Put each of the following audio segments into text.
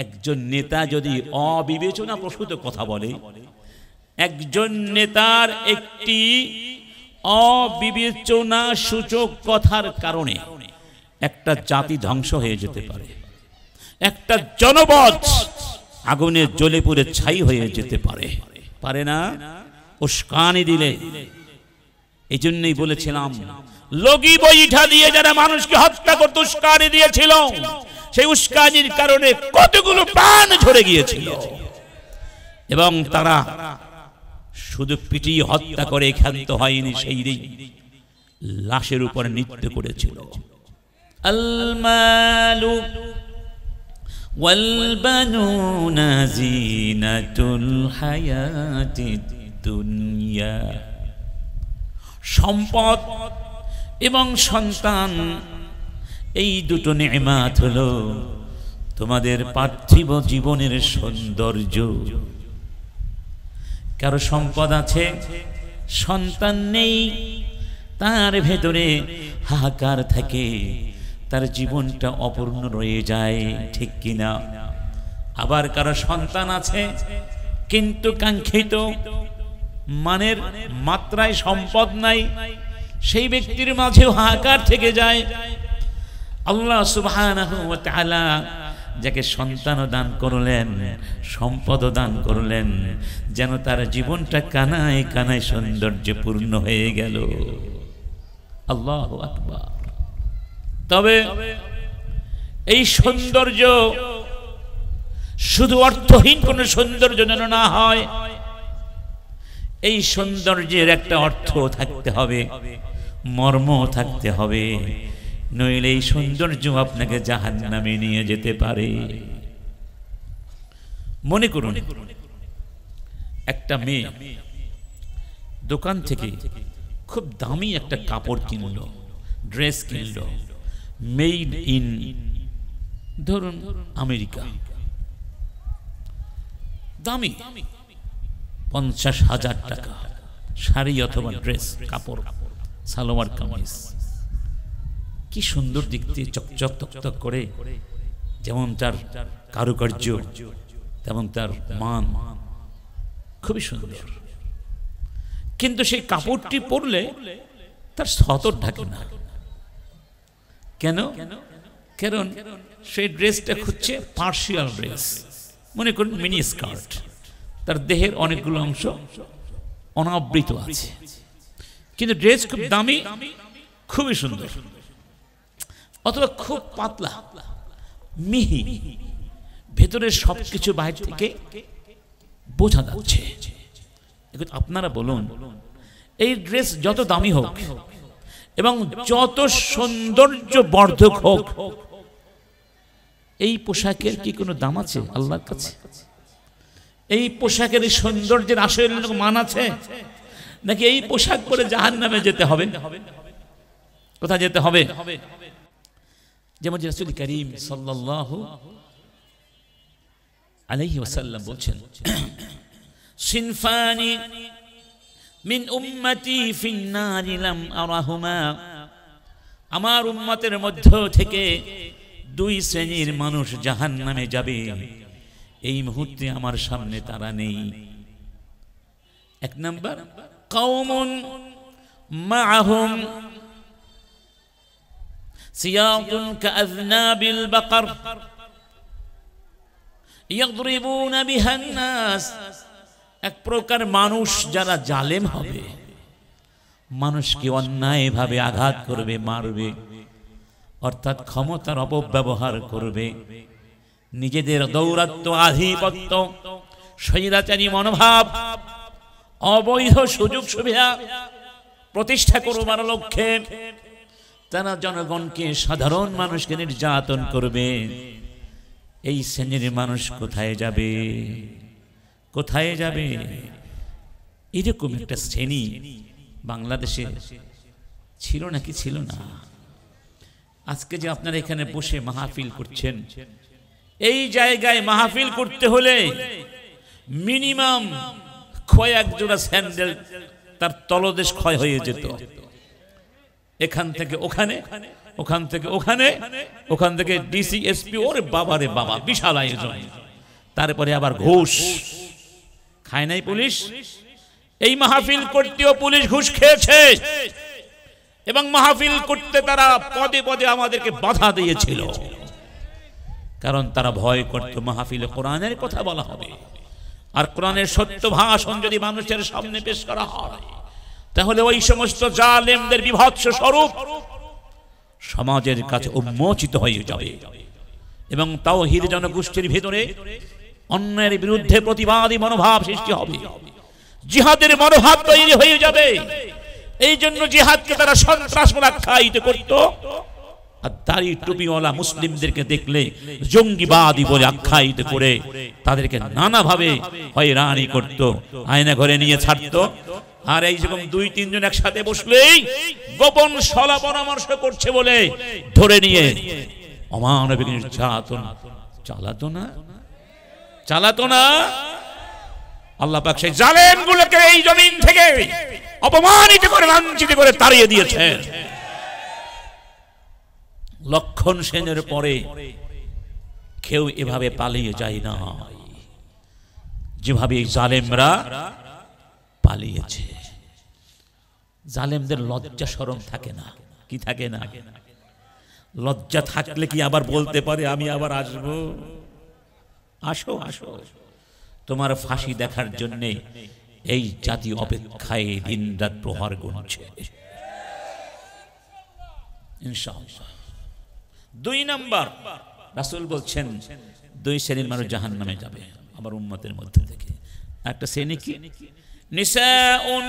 একজন নেতা যদি অবিবেচনা প্রসূত কথা বলে, একজন নেতার একটি অবিবেচনা সূচক কথার কারণে একটা জাতি ধ্বংস হয়ে যেতে পারে, একটা জনপদ আগুনে জ্বলে পুড়ে ছাই হয়ে যেতে পারে, পারে না? উস্কানি দিলে। এই জন্যই বলেছিলাম, লগি বইঠা দিয়ে যারা মানুষকে হত্যা করতে উস্কানি দিয়েছিল, সেই উস্কানির কারণে কতগুলো প্রাণ ঝরে গিয়েছিল। এবং তারা শুধু পিটিয়ে হত্যা করে ক্ষান্ত হয়নি, সেই দিন লাশের উপর নৃত্য করেছিল। আল মালু ওয়াল বানুনা জিনাতুল হায়াতিদ দুনিয়া। সম্পদ এবং সন্তান, এই দুটো নেয়ামত হলো তোমাদের পার্থিব জীবনের সৌন্দর্য। কারো সম্পদ আছে, সন্তান নেই, তার ভেতরে হাহাকার থাকে, তার জীবনটা অপূর্ণ রয়ে যায়, ঠিক কিনা? আবার কারো সন্তান আছে কিন্তু কাঙ্ক্ষিত মানের মাত্রায় সম্পদ নাই, সেই ব্যক্তির মাঝেও হাহাকার থেকে যায়। আল্লাহ সুবহানাহু ওয়া তাআলা যাকে সন্তান দান করলেন, সম্পদ দান করলেন, যেন তার জীবনটা কানায় কানায় সৌন্দর্যে পূর্ণ হয়ে গেল। আল্লাহু আকবার। তবে এই সৌন্দর্য শুধু অর্থহীন কোন সৌন্দর্য যেন না হয়, এই সৌন্দর্যের একটা অর্থ থাকতে হবে, মর্ম থাকতে হবে, নইলে এই সৌন্দর্য আপনাকে জাহান্নামে নিয়ে যেতে পারে। মনে করুন, একটা মেয়ে দোকান থেকে খুব দামি একটা কাপড় কিনলো, ড্রেস কিনলো, মেড ইন ধরুন আমেরিকা, দামি 50,000 টাকা শাড়ি অথবা ড্রেস, কাপড়, সালোয়ার কামিজ, কি সুন্দর দেখতে, চকচক তকতক করে, যেমন তার কারুকার্য তেমন তার মান, খুবই সুন্দর। কিন্তু সেই কাপড়টি পরলে তার সতর ঢাকে না। কেন? কারণ সেই ড্রেসটা হচ্ছে পার্সিয়াল ড্রেস, মনে করুন মিনি স্কার্ট, তার দেহের অনেকগুলো অংশ অনাবৃত আছে, কিন্তু ড্রেস খুব দামি, খুবই সুন্দর। অথবা খুব পাতলা মিহি, ভেতরের সবকিছু বাইরে থেকে বোঝা যাচ্ছে। আপনারা বলুন, এই ড্রেস যত দামি হোক এবং যত সৌন্দর্য বর্ধক হোক, এই পোশাকের কি কোনো দাম আছে আল্লাহর কাছে? এই পোশাকের এই সৌন্দর্যের আসলে মান আছে? নাকি এই পোশাক পরে জাহান্নামে যেতে হবে? কোথায় যেতে হবে? যেমন রাসূল করিম সাল্লাল্লাহু আলাইহি ওয়াসাল্লাম বলছেন, সিনফানি মিন উম্মতি ফিন নারি লাম আরাহুমা। আমার উম্মতের মধ্য থেকে দুই শ্রেণীর মানুষ জাহান্নামে যাবে, এই মুহূর্তে আমার সামনে তারা নেই। এক নাম্বার, কওমুন মাআহুম সিয়াতুন কাআযনাবিল বাকার ইয়াদরিবুনা বিহান নাস। এক প্রকার মানুষ যারা জালেম হবে, মানুষকে অন্যায়ভাবে আঘাত করবে, মারবে, অর্থাৎ ক্ষমতার অপব্যবহার করবে, নিজেদের দৌরাত্ম্য, আধিপত্য, স্বৈরাচারী মনোভাব, অবৈধ সুযোগ সুবিধা প্রতিষ্ঠা করবার লক্ষ্যে তারা জনগণকে, সাধারণ মানুষকে নির্যাতন করবে। এই শ্রেণীর মানুষ কোথায় যাবে? কোথায় যাবে? এরকম একটা শ্রেণী বাংলাদেশে ছিল নাকি ছিল না? আজকে যে আপনারা এখানে বসে মাহফিল করছেন, এই জায়গায় মাহফিল করতে হলে মিনিমাম কয়েক জোড়া স্যান্ডেল তার তলদেশ ক্ষয় হয়ে যেত। এখান থেকে ওখানে ওখান থেকে ওখানে, ওখান থেকে ডিসি এসপি, ওরে বাবারে বাবা বিশাল আয়োজন। তারপরে আবার ঘুষ খায় নাই পুলিশ, এই মাহফিল করতেও পুলিশ ঘুষ খেয়েছে এবং মাহফিল করতে তারা পদে পদে আমাদেরকে বাধা দিয়েছিল, কারণ তারা ভয় করত মাহফিলে কোরআনের কথা বলা হবে, আর কোরআনের সত্য ভাষণ যদি মানুষের সামনে পেশ করা হয় তাহলে ওই সমস্ত জালেমদের বিভৎস স্বরূপ সমাজের কাছে উন্মোচিত হয়ে যাবে এবং তাওহীদ জনগোষ্ঠীর ভিতরে অন্যের বিরুদ্ধে প্রতিবাদী মনোভাব সৃষ্টি হবে, জিহাদের মনোভাব তৈরি হয়ে যাবে। এই জন্য জিহাদকে তারা সন্ত্রাস বলে আখ্যায়িত করত, আর দাড়ি টুপিওয়ালা মুসলিমদেরকে দেখলে জঙ্গিবাদী বলে আখ্যায়িত করে তাদেরকে নানাভাবে হয়রানি করত, আয়না ঘরে নিয়ে ছাড়তো। আর এই যখন 2-3 জন একসাথে বসলেই গোপন সলা পরামর্শ করছে বলে ধরে নিয়ে অমানবিক নির্যাতন চালাতো না। আল্লাহ পাক সেই জালেমগুলোকে এই জমিন থেকে অপমানিত করে লাঞ্ছিত করে তাড়িয়ে দিয়েছেন। লক্ষণ সেনের পরে কেউ এভাবে পালিয়ে যায় না যেভাবে এই জালেমরা পালিয়েছে। জালেমদের লজ্জা শরম থাকে না, কি থাকে না? লজ্জা থাকলে কি আবার বলতে পারে আমি আবার আসবো? আসো আসো, তোমার ফাঁসি দেখার জন্যে এই জাতি অপেক্ষায় দিন রাত প্রহর গুনছে ইনশাআল্লাহ। 2 নাম্বার, রাসূল বলছেন 2 শ্রেণীর মানুষ জাহান্নামে যাবে আমার উম্মতের মধ্যে থেকে। একটা শ্রেণী কি? নিসাউন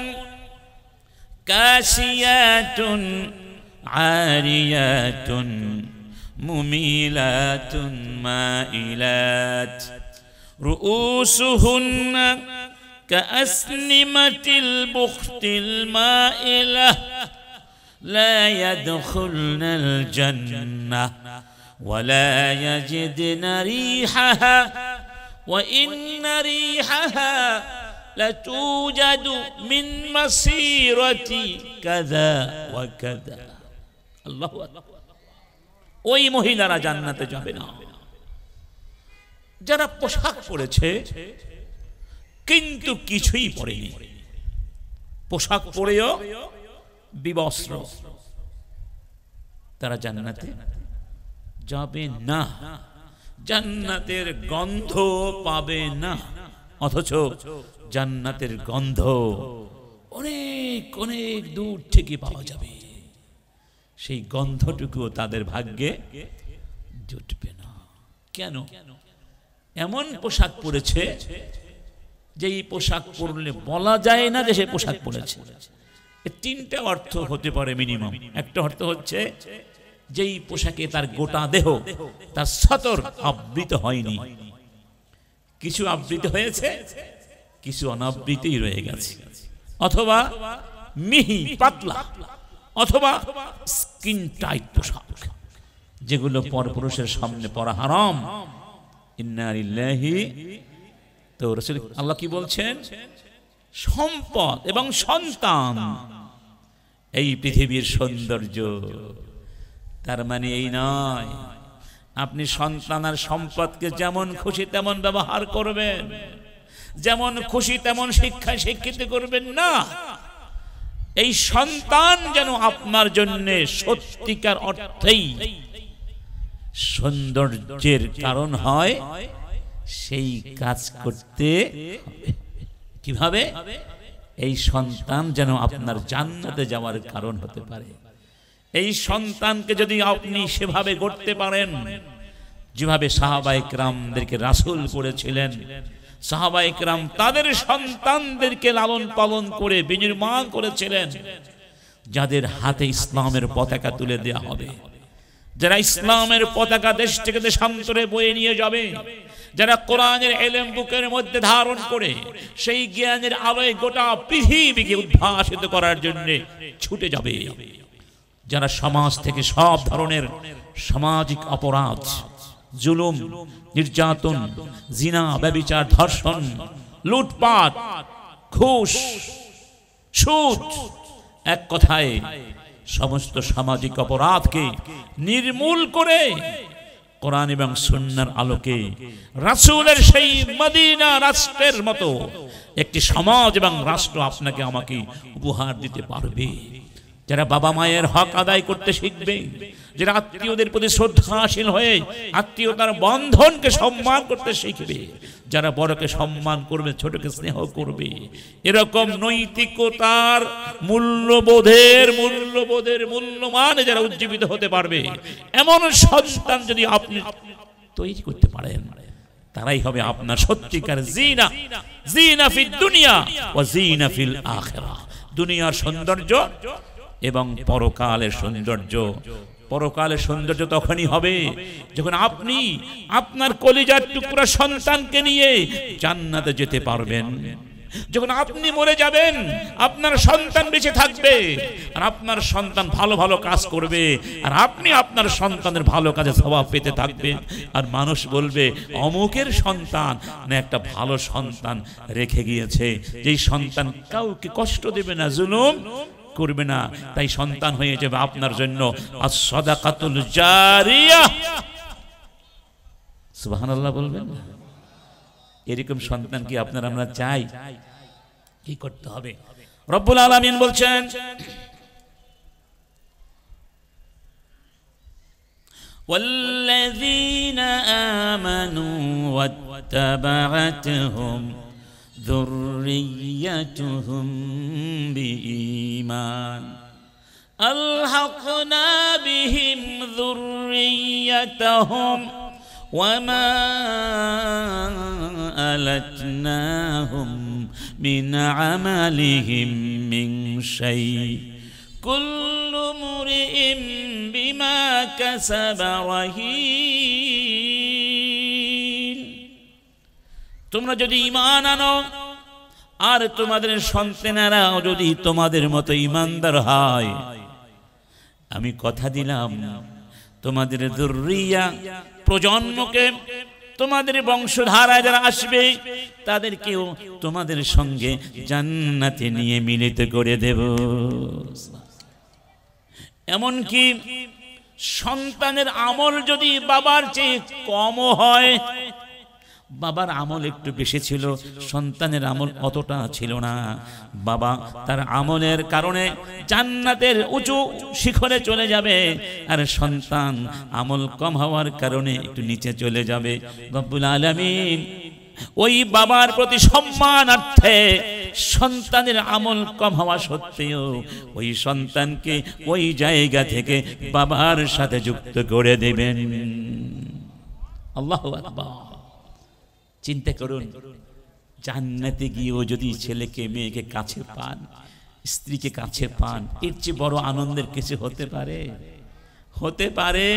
কাসিয়াতুন আরিয়াতুন মুমিলাতুন মাইলাত রুউসুহুন্না কাসনিমাতিল বুখতিল মাইলা لا يدخلن الجنة ولا يجدن ريحها وإن ريحها لتوجد من مسيرة كذا وكذا الله أكبر। ওই মহিলারা জান্নাতে যাবে না যারা পোশাক পরেছে কিন্তু কিছুই পরেনি, পোশাক পরেও বিবস্ত্র, তারা জান্নাতে যাবে না, জান্নাতের গন্ধ পাবে না। অথচ জান্নাতের গন্ধ অনেক অনেক দূর থেকে পাওয়া যাবে, সেই গন্ধটুকুও তাদের ভাগ্যে জুটবে না। কেন? এমন পোশাক পরেছে যে এই পোশাক পরলে বলা যায় না যে সে পোশাক পরেছে। 3টা অর্থ হতে পারে মিনিমাম। একটা অর্থ হচ্ছে যেই পোশাকে তার গোটা দেহ তার সতর আবৃত হয়নি, কিছু আবৃত হয়েছে, কিছু অনাবৃতই রয়ে গেছে, অথবা মিহি পাতলা, অথবা স্কিন টাইট পোশাক, যেগুলো পরপুরুষের সামনে পরা হারাম। ইন্না লিল্লাহি। তো রাসূল আল্লাহ কি বলছেন? সম্পদ এবং সন্তান এই পৃথিবীর সৌন্দর্য। তার মানে এই নয় আপনি সন্তান আর সম্পদকে যেমন খুশি তেমন ব্যবহার করবেন, যেমন খুশি তেমন শিক্ষায় শিক্ষিত করবেন না। এই সন্তান যেন আপনার জন্য সত্যিকার অর্থেই সৌন্দর্যের কারণ হয়, সেই কাজ করতে হবে। কিভাবে? এই সন্তান যেন আপনার জান্নাতে যাওয়ার কারণ হতে পারে। এই সন্তানকে যদি আপনি সেভাবে গড়তে পারেন যেভাবে সাহাবায়ে কেরামদেরকে রাসূল করেছিলেন, সাহাবায়ে কেরাম তাদের সন্তানদেরকে লালন পালন করে বিনির্মাণ করেছিলেন, যাদের হাতে ইসলামের পতাকা তুলে দেওয়া হবে, যারা ইসলামের পতাকা দেশ থেকে দেশান্তরে বয়ে নিয়ে যাবে, যারা কোরআনের ইলম বুকের মধ্যে ধারণ করে সেই জ্ঞানের আলোয় গোটা পৃথিবীকে উদ্ভাসিত করার জন্য ছুটে যাবে, যারা সমাজ থেকে সব ধরনের সামাজিক অপরাধ, জুলুম, নির্যাতন, জিনা, ব্যভিচার, ধর্ষণ, লুটপাট, ঘুষ, সুদ, এক কথায় সমস্ত সামাজিক অপরাধকে নির্মূল করে কোরআন এবং সুন্নাহর আলোকে রাসূলের সেই মদিনা রাষ্ট্রের মতো একটি সমাজ এবং রাষ্ট্র আপনাকে আমাকে উপহার দিতে পারবে। যারা বাবা মায়ের হক আদায় করতে শিখবে, যারা আত্মীয়দের প্রতি শ্রদ্ধাশীল হয়ে আত্মীয়তার বন্ধনকে সম্মান করতে শিখবে, যারা বড়কে সম্মান করবে, ছোটকে স্নেহ করবে, এরকম নৈতিকতার মূল্যবোধের মূল্যমানে যারা উজ্জীবিত হতে পারবে, এমন সন্তান যদি আপনি তৈরি করতে পারেন, তারাই হবে আপনার সত্যিকার জিনা। জিনা ফিদ দুনিয়া ওয়া জিনা ফিল আখিরাহ। দুনিয়ার সৌন্দর্য এবং পরকালের সৌন্দর্য। পরকালের সৌন্দর্য তখনই হবে যখন আপনি আপনার কলিজার টুকরা সন্তানকে নিয়ে জান্নাতে যেতে পারবেন। যখন আপনি মরে যাবেন, আপনার সন্তান বেঁচে থাকবে, আর আপনার সন্তান ভালো ভালো কাজ করবে, আর আপনি আপনার সন্তানের ভালো কাজে স্বভাব পেতে থাকবেন। আর মানুষ বলবে অমুকের সন্তান না একটা ভালো সন্তান রেখে গিয়েছে, যেই সন্তান কাউকে কষ্ট দেবে না, জুলুম করবে না, তাই সন্তান হয়ে যাবে আপনার জন্য as-সাদাকাতুল জারিয়া। সুবহানাল্লাহ বলবেন। এরকম সন্তান কি আপনারা আমরা চাই? কি করতে হবে? রব্বুল আলামিন বলছেন ওয়াল্লাযীনা আমানু ওয়াত্তাবা'আতহুম ذريتهم بإيمان ألحقنا بهم ذريتهم وما ألتناهم من عملهم من شيء كل امرئ بما كسب رهين। তোমরা যদি ঈমান আনো আর তোমাদের সন্তানেরাও যদি তোমাদের মতো ঈমানদার হয়, আমি কথা দিলাম তোমাদের যুররিয়া প্রজন্মকে, তোমাদের বংশধারা যারা আসবে তাদেরকেও তোমাদের সঙ্গে জান্নাতে নিয়ে মিলিত করে দেব। এমনকি সন্তানের আমল যদি বাবার চেয়ে কম হয়, বাবার আমল একটু বেশি ছিল, সন্তানের আমল অতটা ছিল না, বাবা তার আমলের কারণে জান্নাতের উঁচু শিখরে চলে যাবে, আর সন্তান আমল কম হওয়ার কারণে একটু নিচে চলে যাবে। রব্বুল আলামিন ওই বাবার প্রতি সম্মানার্থে সন্তানের আমল কম হওয়া সত্ত্বেও ওই সন্তানকে ওই জায়গা থেকে বাবার সাথে যুক্ত করে দেবেন। আল্লাহু আকবার। চিন্তা করুন, জান্নাতে গিয়েও যদি ছেলেকে মেয়েকে কাছে পান, স্ত্রীকে কাছে পান, এর চেয়ে বড় আনন্দের কিছু হতে পারে? হতে পারে?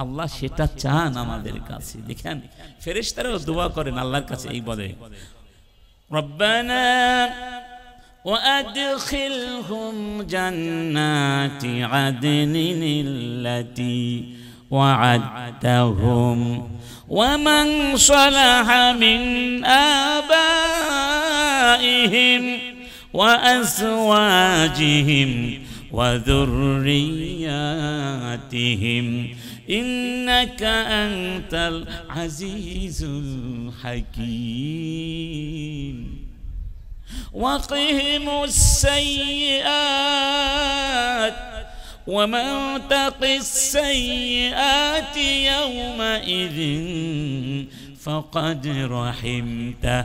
আল্লাহ সেটা চান আমাদের কাছে। দেখেন ফেরেশতারাও দোয়া করেন আল্লাহর কাছে, এই বলে রব্বানা ওয়াদখিলহুম জান্নাতি আদনিল্লাতি ওয়া'আদতাহুম ومن صلح من آبائهم وأزواجهم وذرياتهم إنك أنت العزيز الحكيم وقهم السيئات ومن تق السيئات يومئذ فقد رحمته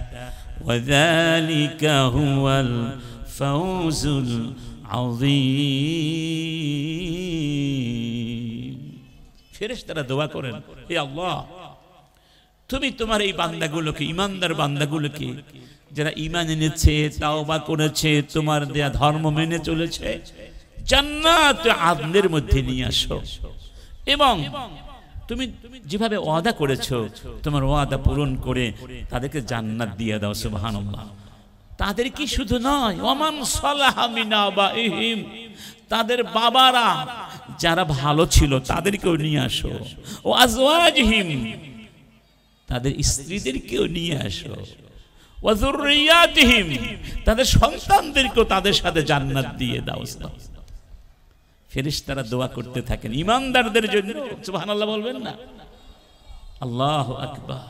وذلك هو الفوز العظيم। ফেরেশতারা দোয়া করেন, হে আল্লাহ তুমি তোমার এই বান্দাগুলোকে, ঈমানদার বান্দাগুলোকে যারা ঈমান এনেছে, তাওবা করেছে, তোমার দেয়া ধর্ম মেনে চলেছে, জান্নাত আদনের মধ্যে নিয়ে আসো, এবং তুমি যেভাবে ওয়াদা করেছো তোমার ওয়াদা পূরণ করে তাদেরকে জান্নাত দিয়ে দাও। সুবহানাল্লাহ। তাদের কি শুধু নয়, ওমান সালাহা মিন আবাইহিম, তাদের বাবারা যারা ভালো ছিল তাদেরকেও নিয়ে আসো, ও আজওয়াজহিম, তাদের স্ত্রীদেরকেও নিয়ে আসো, ওয়া যুররিয়াতিহিম, তাদের সন্তানদেরকেও তাদের সাথে জান্নাত দিয়ে দাও। ফেরেশতারা দোয়া করতে থাকেন ঈমানদারদের জন্য। সুবহানাল্লাহ বলবেন না? আল্লাহু আকবার।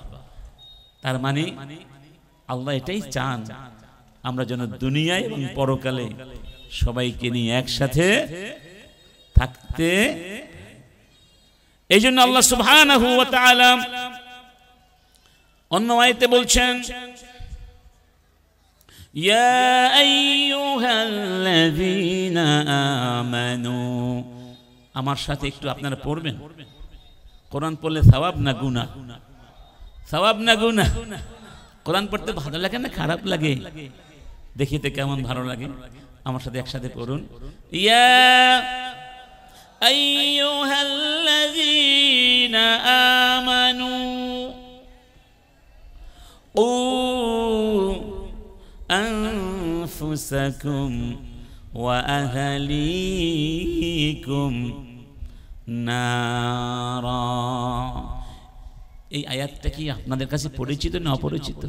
তার মানে আল্লাহ এটাই চান আমরা যেন দুনিয়ায় এবং পরকালে সবাইকে নিয়ে একসাথে থাকতে। এই জন্য আল্লাহ সুবহানাহু ওয়া তাআলা অন্য আয়াতে বলছেন, ইয়া আইয়ুহাল্লাযীনা আমানু। আমার সাথে একটু আপনারা পড়বেন। কোরআন পড়লে সওয়াব না গুনাহ? সওয়াব না গুনাহ? কোরআন পড়তে ভালো লাগে না খারাপ লাগে? দেখিতে কেমন ভালো লাগে? আমার সাথে একসাথে পড়ুন, ইয়া আইয়ুহাল্লাযীনা আমানু কু আনফুসাকুম ওয়া আহলিকুম নারা। এই আয়াতটা কি আপনাদের কাছে পরিচিত না অপরিচিত?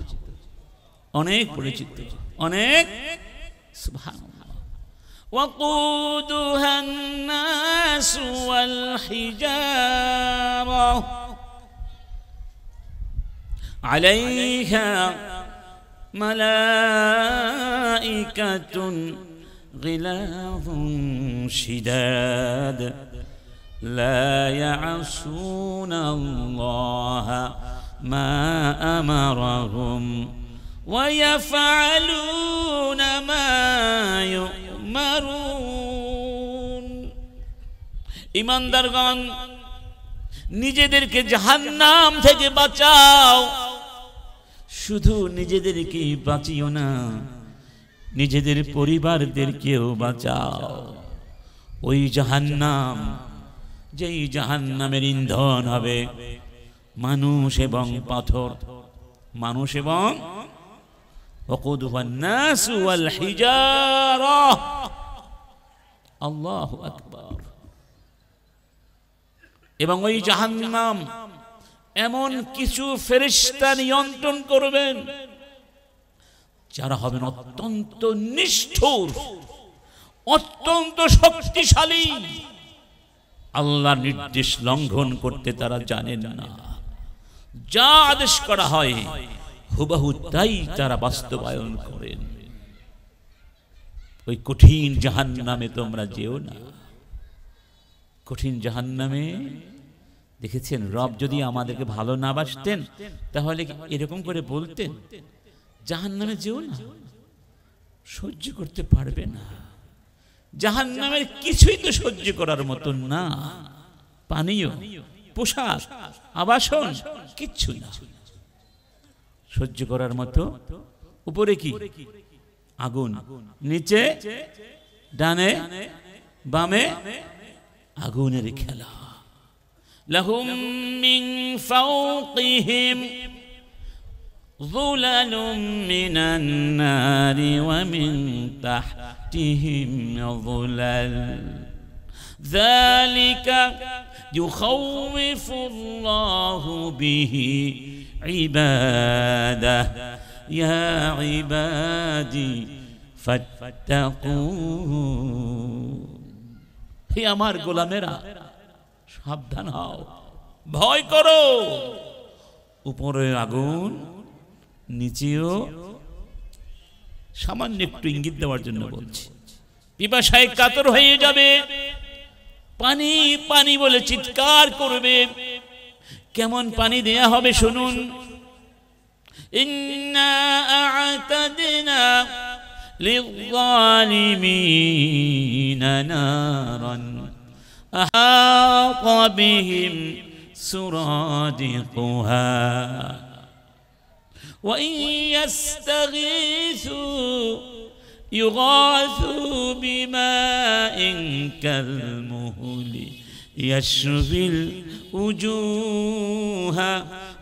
অনেক পরিচিত, অনেক। সুবহানাল্লাহ। وقودها الناس والحجارة عليها ملائكة غلاظ شداد لا يعصون الله ما أمرهم ويفعلون ما يؤمرون। ঈমানদারগণ, নিজেদেরকে জাহান্নাম থেকে বাঁচাও। শুধু নিজেদেরকে বাঁচিও না, নিজেদের পরিবারদেরকেও বাঁচাও। ওই জাহান্নাম, যেই জাহান্নামের ইন্ধন হবে মানুষ এবং পাথর, মানুষ এবং ওয়াকুদুহান নাসু ওয়াল হিজারা। আল্লাহু আকবার। এবং ওই জাহান্নাম এমন কিছু ফেরেশতা নিয়ন্ত্রণ করবেন যারা হবেন অত্যন্ত নিষ্ঠুর, অত্যন্ত শক্তিশালী। আল্লাহর নির্দেশ লঙ্ঘন করতে তারা জানেন না। যা আদেশ করা হয় হুবহু তাই তারা বাস্তবায়ন করেন। ওই কঠিন জাহান্নামে তোমরা যেও না। কঠিন জাহান্নামে দেখেছেন, রব যদি আমাদেরকে ভালো না বাসতেন তাহলে এরকম করে বলতেন জাহান্নামে যেও না, সহ্য করতে পারবে না। জাহান্নামের কিছুই তো সহ্য করার মতো না। পানীয়, পোশাক, আবাসন কিচ্ছু না সহ্য করার মতো। উপরে কি? আগুন, নিচে ডানে বামে আগুনের খেলা। লাহুম মিন ফাওকিহিম যুলালুম মিনান নারি ওয়া মিন তাহতিহিম যুলাল যালিকা ইউখাউফুল্লাহু বিহি ইবাদাহ ইয়া ইবাদি ফাত্তাকুন। হে আমার গোলামেরা, সাবধান হও, ভয় করো। উপরে আগুন, নিচেও। সামান্য একটু ইঙ্গিত দেওয়ার জন্য বলছি। পিপাসায় কাতর হয়ে যাবে, পানি পানি বলে চিৎকার করবে। কেমন পানি দেয়া হবে শুনুন। ইন্না আ'তাদনা লিয-যালিমিনা নারান আহাতা বিহিম সুরাদিকুহা ওয়া ইন ইস্তাগীসু ইউগাসু বিমাইন কালমুহলি ইয়াশবিল উজুহা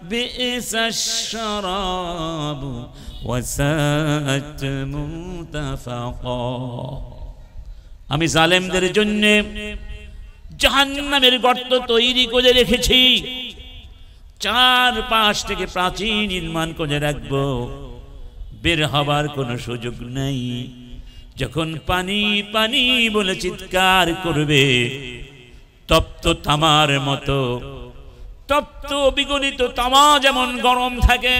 বি'সাশ শারাবু ওয়া সাআত মুরতাফাকা। আমি জালেমদের জন্য জাহান্নামের গর্ত তৈরি করে রেখেছি। চারপাশ থেকে প্রাচীর নির্মাণ করে রাখবো, বের হবার কোনো সুযোগ নেই। যখন পানি পানি বলে চিৎকার করবে, তপ্ত তামার মতো, তপ্ত বিগলিত তামা যেমন গরম থাকে,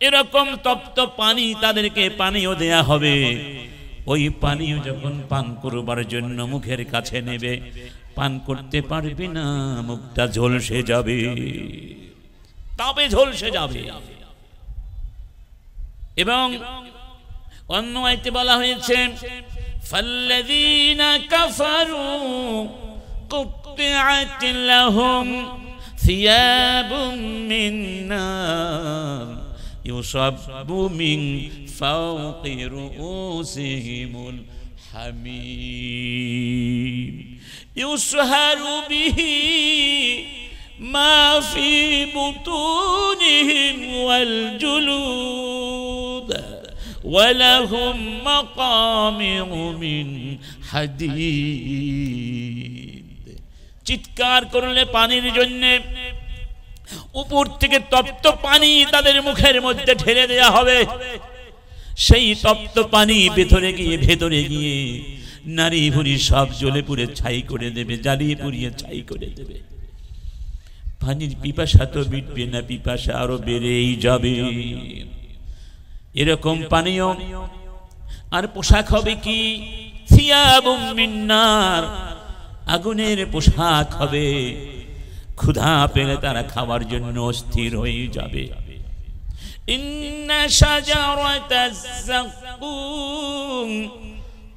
এরকম তপ্ত পানি তাদেরকে পানীয় দেয়া হবে। ওই পানীয় যখন পান করবার জন্য মুখের কাছে নেবে, পান করতে পারবি না, মুখটা ঝলসে যাবে, তাপে ঝলসে যাবে। এবং অন্য আয়াতে বলা হয়েছে ফাল্লাযীনা কাফারু কুত্তিআত লাহুম সিয়াবুম মিন নার ইউসাব্বু মিন ফাওকি রুউসিহিমুল হামীম ইউসহারু বিহি মা ফি বুতুনিহিম ওয়াল জুলুদ ওয়ালাহুম মাকামিউ মিন হাদীদ। চিৎকার করলে পানির জন্য উপর থেকে তপ্ত পানি তাদের মুখের মধ্যে ঢেলে দেয়া হবে। সেই তপ্ত পানি ভেতরে গিয়ে নারী ভুঁড়ি সব জ্বলে পুড়ে ছাই করে দেবে, জ্বালিয়ে পুড়িয়ে ছাই করে দেবে। পানির পিপাসা তো মিটবে না, পিপাসা আরো বেড়েই যাবে। এরকম পানীয় আর পোশাক হবে কি সিয়াবুম মিন নার, আগুনের পোশাক হবে। ক্ষুধা পেলে তারা খাওয়ার জন্য অস্থির হয়ে যাবে। ইন্না শাজারাতাজ যাক্কুম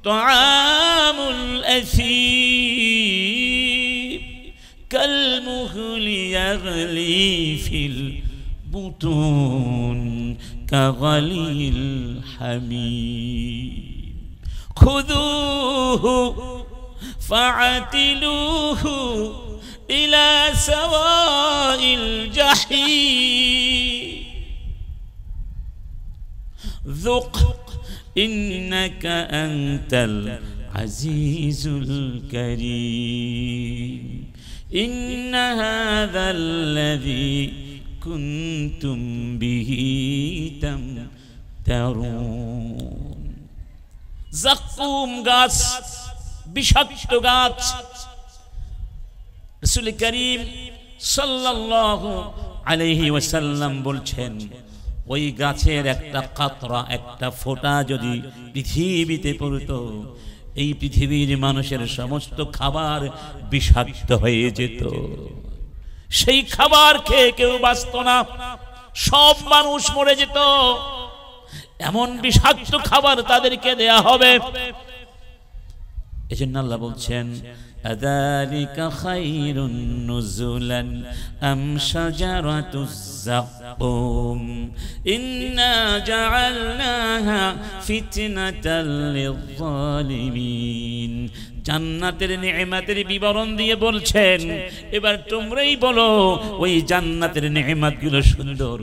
তুআমুল আসীম কালমুহলি ইয়াগলি ফিল বুতুন কাগালিল হামীম খুযুহু ফাআতিলুহু ইলা সাওয়াইল জাহিম যুক ইন্নাকা আনতাল আজিজুল কারীম ইন্না হাযাল্লাযী কুনতুম বিহি তামতারুন। যাক্কুম গাছ, বিষাক্ত গাছ। রাসূল করিম সাল্লাল্লাহু আলাইহি ওয়াসাল্লাম বলছেন, ওই গাছের একটা কাতরা, একটা ফোঁটা যদি পৃথিবীতে পড়তো, এই পৃথিবীর মানুষের সমস্ত খাবার বিষাক্ত হয়ে যেত। সেই খাবার খেয়ে কেউ বাঁচত না, সব মানুষ মরে যেত। এমন বিষাক্ত খাবার তাদেরকে দেয়া হবে। এজন্য আল্লাহ বলছেন আযালিকা খায়রুন নুজুলান আম শাজারাতুজ যাক্কুম ইন্না জাআলনাহা ফিতনাতাল লিয-যালিমিন। জান্নাতের নেয়ামতের বিবরণ দিয়ে বলছেন, এবার তোমরাই বলো ওই জান্নাতের নেয়ামতগুলো সুন্দর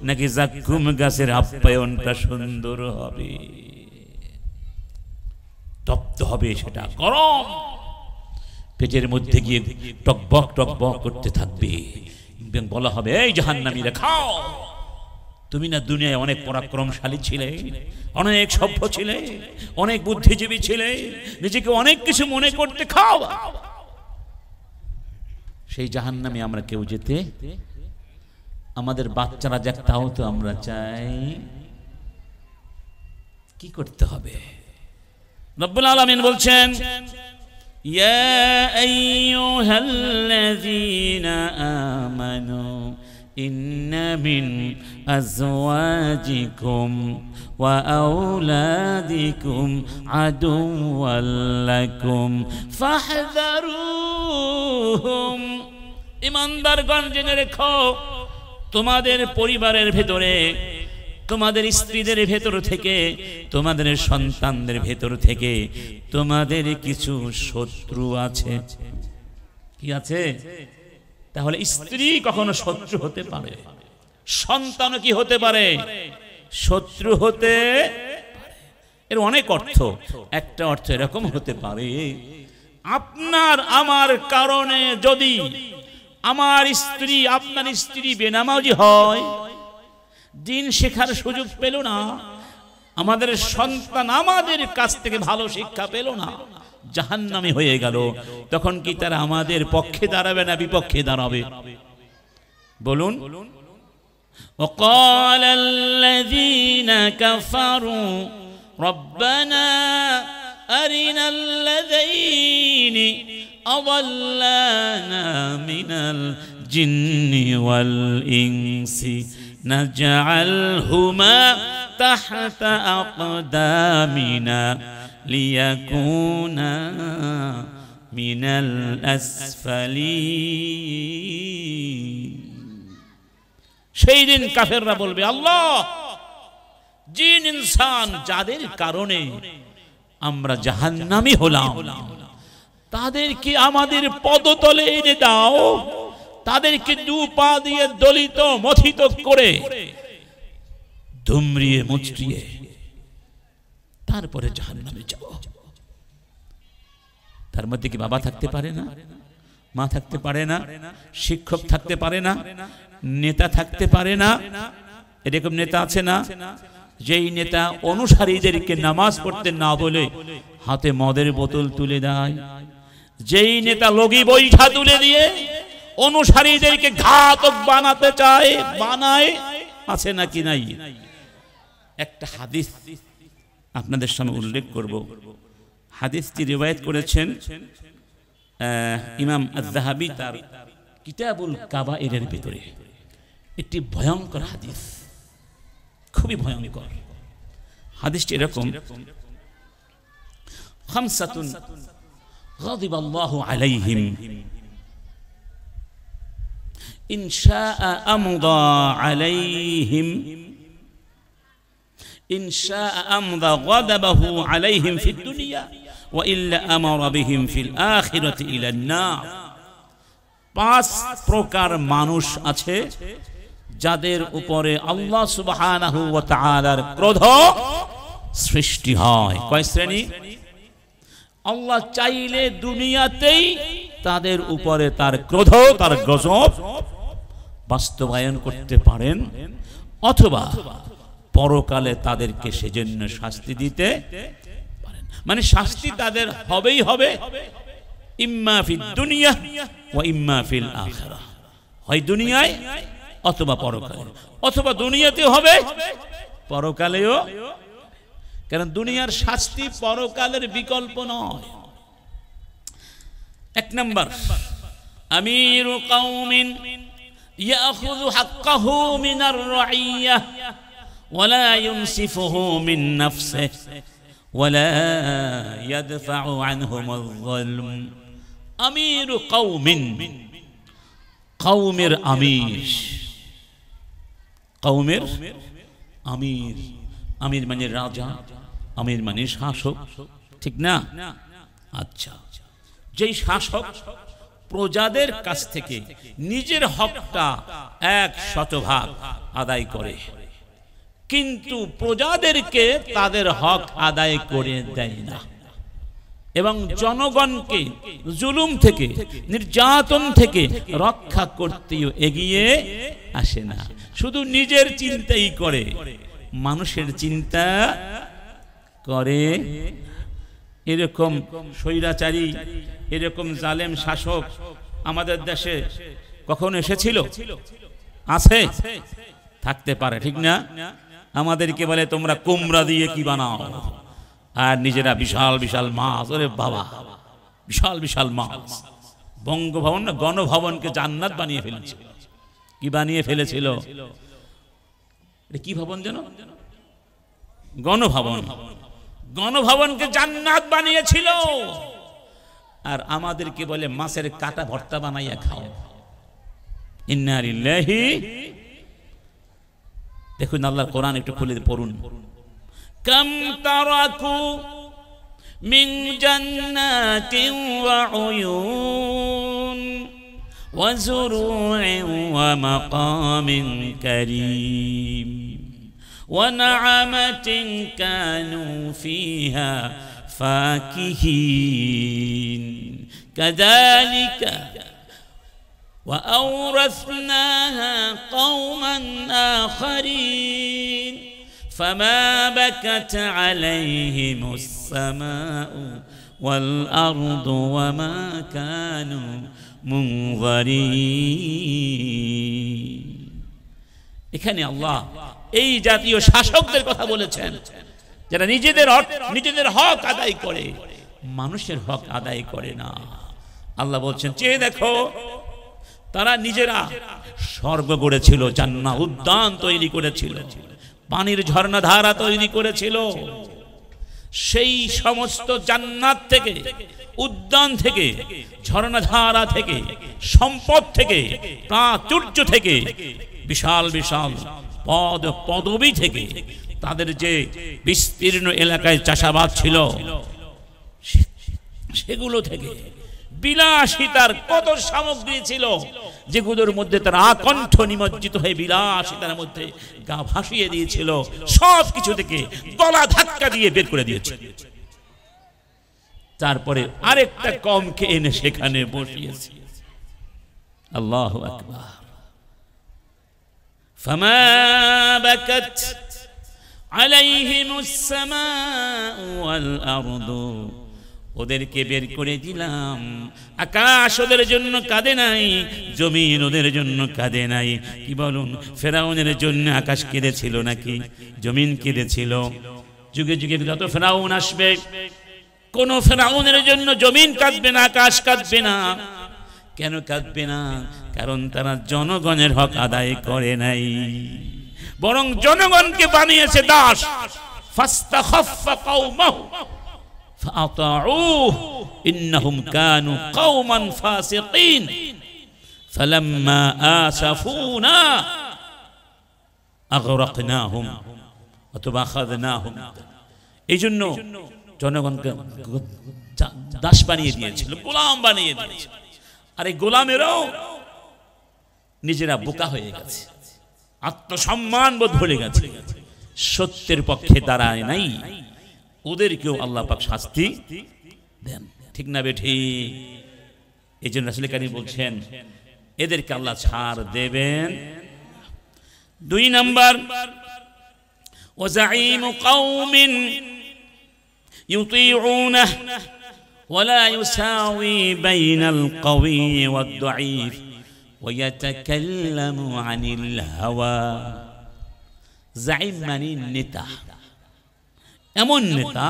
নাকি যাক্কুম গাছের আপ্যায়নটা সুন্দর হবে? তপ্ত হবে, সেটা গরম, পেটের মধ্যে গিয়ে টকবক টকবক করতে থাকবে। বলা হবে, এই জাহান্নামীরা খাও, তুমি না দুনিয়ায় অনেক পরাক্রমশালী ছিলে, অনেক সভ্য ছিলে, অনেক বুদ্ধিজীবী ছিলে, নিজেকে অনেক কিছু মনে করতে, খাও। সেই জাহান্নামে আমরা কেউ যেতে, আমাদের বাচ্চারা যাক তাও তো আমরা চাই। কি করতে হবে? রব্বুল আলামিন বলছেন, ইয়া আইয়ুহাল্লাযীনা আমানু ইন্না মিন আজওয়াজিকুম ওয়া আওলাদিকুম আদুওয়াল লাকুম ফাহযারুহুম। ঈমানদারগণ জেনে রেখো, তোমাদের পরিবারের ভেতরে, তোমাদের স্ত্রীদের ভেতর থেকে, তোমাদের সন্তানদের ভেতর থেকে তোমাদের কিছু শত্রু আছে। কি আছে? তাহলে স্ত্রী কখনো শত্রু হতে পারে, সন্তানও কি হতে পারে? শত্রু হতে পারে। এর অনেক অর্থ। একটা অর্থ এরকম হতে পারে, আপনার আমার কারণে যদি আমার স্ত্রী, আপনার স্ত্রী বেনামাজি হয়, দিন শেখার সুযোগ পেল না, আমাদের সন্তান আমাদের কাছ থেকে ভালো শিক্ষা পেল না, জাহান্নামী হয়ে গেল, তখন কি তারা আমাদের পক্ষে দাঁড়াবে না বিপক্ষে দাঁড়াবে? বলুন। وقال الذين كفروا ربنا أرنا الذين أضلانا من الجن والإنس نجعلهما تحت أقدامنا ليكونا من الأسفلين। সেই দিন কাফেররা বলবে, আল্লাহ, জিন ইনসান যাদের কারণে আমরা জাহান্নামী হলাম, তাদেরকে আমাদের পদতলে এনে দাও, তাদেরকে দু পা দিয়ে দলিত মথিত করে ধুমরিয়ে মুচড়িয়ে তারপরে জাহান্নামে যাব। তার মধ্যে কি বাবা থাকতে পারে না, মা থাকতে পারে না, শিক্ষক থাকতে পারে না, নেতা থাকতে পারে না? এরকম নেতা আছে না, যেই নেতা অনুসারীদেরকে নামাজ পড়তে না বলে হাতে মদের বোতল তুলে দেয়, যেই নেতা লগি বৈঠা তুলে দিয়ে অনুসারীদেরকে ঘাতক বানাতে চায়, বানায়, আছে নাকি নাই? একটা হাদিস আপনাদের সামনে উল্লেখ করব। হাদিসটি রিওয়ায়াত করেছেন ইমাম আয-যাহাবী তার কিতাবুল কাবায়েরের ভিতরে। একটি ভয়ঙ্কর হাদিস, খুবই ভয়ঙ্কর হাদিসটি এরকম, খামসাতুন গাযিবাল্লাহু আলাইহিম ইন শাআ আমদা আলাইহিম ইন শাআ আমদা গাদাবাহু আলাইহিম ফিদ দুনিয়া ওয়া ইল্লা আমারা বিহিম ফিল আখিরাতি ইলান নার। 5 প্রকার মানুষ আছে যাদের উপরে আল্লাহ সুবহানাহু ওয়া তাআলার ক্রোধ সৃষ্টি হয়। কয় শ্রেণী? আল্লাহ চাইলে দুনিয়াতেই তাদের উপরে তার ক্রোধ, তার গজব বাস্তবায়ন করতে পারেন, অথবা পরকালে তাদেরকে সেজন্য শাস্তি দিতে পারেন। মানে শাস্তি তাদের হবেই হবে, ইম্মা ফিদ দুনিয়া ওয়া ইম্মা ফিল আখিরাহ, হয় দুনিয়ায় অথবা পরকালে, অথবা দুনিয়াতেও হবে পরকালেও। কারণ দুনিয়ার শাস্তি পরকালের বিকল্প নয়। 1 নম্বর, আমিরু কওমিন ইয়াখুযু হাক্কাহু মিনার রাইয়্যাহ ওয়া লা ইউনসিফুহু মিন নাফসিহি ওয়া লা ইয়াদফাউ আনহুমুল যুলম। আমিরু কওমিন, কওমের আমির, কওমের আমির, আমির মানে রাজা, আমির মানে শাসক, ঠিক না? আচ্ছা, যেই শাসক প্রজাদের কাছ থেকে নিজের হকটা 100% আদায় করে, কিন্তু প্রজাদেরকে তাদের হক আদায় করে দেয় না, এবং জনগণকে জুলুম থেকে, নির্যাতন থেকে রক্ষা করতেও এগিয়ে আসে না, শুধু নিজের চিন্তাই করে, মানুষের চিন্তা করে। এরকম স্বৈরাচারী, এরকম জালেম শাসক আমাদের দেশে কখনো এসেছিল? আছে? থাকতে পারে, ঠিক না? আমাদেরকে বলে তোমরা কুমড়া দিয়ে কি বানাও, আর নিজেরা বিশাল বিশাল মাছ, ওরে বাবা, বিশাল বিশাল মাছ। বঙ্গভবন না, গণভবনকে জান্নাত বানিয়ে ফেলেছিল। কি বানিয়ে ফেলেছিল? কি ভবন যেন? গণভবন। গণভবনকে জান্নাত বানিয়েছিল। আর আমাদেরকে বলে মাছের কাটা ভর্তা বানাইয়া খাও। ইন্না লিল্লাহি। দেখুন আল্লাহর কোরআন একটু খুলে পড়ুন। কাম তারাকু মিন জান্নাতিন ওয়া উয়ুন ওয়া যুরু'in ওয়া মাকামিন কারীম ওয়া না'মাতিন কানু ফিহা ফাকিহিন কাযালিকা وأورثناها قوما آخرين ফামা বাকাত আলাইহিমুস সামাউ ওয়াল আরদু ওয়া মা কানু মুনযারিন। এখানে আল্লাহ এই জাতীয় শাসকদের কথা বলেছেন যারা নিজেদের হক আদায় করে, মানুষের হক আদায় করে না। আল্লাহ বলছেন চেয়ে দেখো, তারা নিজেরা স্বর্গ গড়েছিল, জান্নাত উদ্যান তৈরি করেছিল, পানির ঝর্ণা ধারা তৈরি করেছিল। সেই সমস্ত জান্নাত থেকে, উদ্যান থেকে, ঝর্ণাধারা থেকে, সম্পদ থেকে, প্রাচুর্য থেকে, বিশাল বিশাল পদবী থেকে, তাদের যে বিস্তীর্ণ এলাকায় চাষাবাদ ছিল সেগুলো থেকে, বিলাসিতার কত সামগ্রী ছিল যেগুলোর মধ্যে তারা আকণ্ঠ নিমজ্জিত হয়ে বিলাসিতার মধ্যে গা ভাসিয়ে দিয়েছিল, সব কিছু থেকে গলা ধাক্কা দিয়ে বের করে দিয়েছে। তারপরে আরেকটা কমকে এনে সেখানে বসিয়েছে। আল্লাহু আকবার। ফামা বাকাত আলাইহিমুস সামাউ ওয়াল আরদু, ওদেরকে বের করে দিলাম। আকাশ ওদের জন্য কাঁদে নাই, জমিন ওদের জন্য কাঁদে নাই। কি বলুন, ফেরাউনের জন্য আকাশ কেঁদেছিল নাকি জমিন কেঁদেছিল? যুগে যুগে যত ফেরাউন আসবে, কোন ফেরাউনের জন্য জমিন কাঁদবে না, আকাশ কাঁদবে না। কেন কাঁদবে না? কারণ তারা জনগণের হক আদায় করে নাই, বরং জনগণকে বানিয়েছে দাস। ফাস্তাখাফফা কওমাহু فأطاعوه إنهم كانوا قوما فاسقين فلما آسفونا أغرقناهم وأخذناهم। এই জন্য জনগণকে দাস বানিয়ে দিয়েছিল, গোলাম বানিয়ে দিয়েছিল। আর এই গোলামেরাও নিজেরা বোকা হয়ে গেছে, আত্মসম্মান বোধ ভুলে গেছে, সত্যের পক্ষে দাঁড়ায় নাই। ওদেরকেও আল্লাহ পাক শাস্তি দেন, ঠিক না বেঠি? এই জন্য রাসূল কারীম বলছেন এদেরকে আল্লাহ ছাড় দেবেন। 2 নাম্বার, ওয়াজাঈমু কওমিন ইউতিউনাহু ওয়ালা ইউসাউই বাইনাল কওয়ি ওয়াদ-দাঈফ ওয়া ইয়াতাকাল্লামু আনিল হাওয়া। জাঈম মানে নেতা, এমন নেতা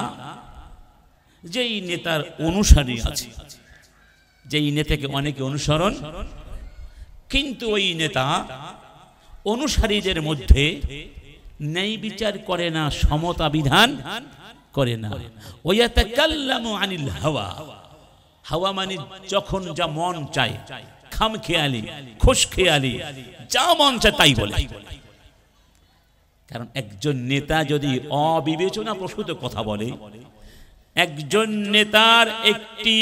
যেই নেতার অনুসারী আছে, যেই নেতাকে অনেকে অনুসরণ, কিন্তু ওই নেতা অনুসারীদের মধ্যে ন্যায় বিচার করে না, সমতা বিধান করে না। ওয়াতাকাল্লামু আনিল হাওয়া। হাওয়া মানে যখন যা মন চায়, খামখেয়ালি, খুশখেয়ালি, যা মন চায় তাই বলে। কারণ একজন নেতা যদি অবিবেচনা প্রসূত কথা বলে, একজন নেতার একটি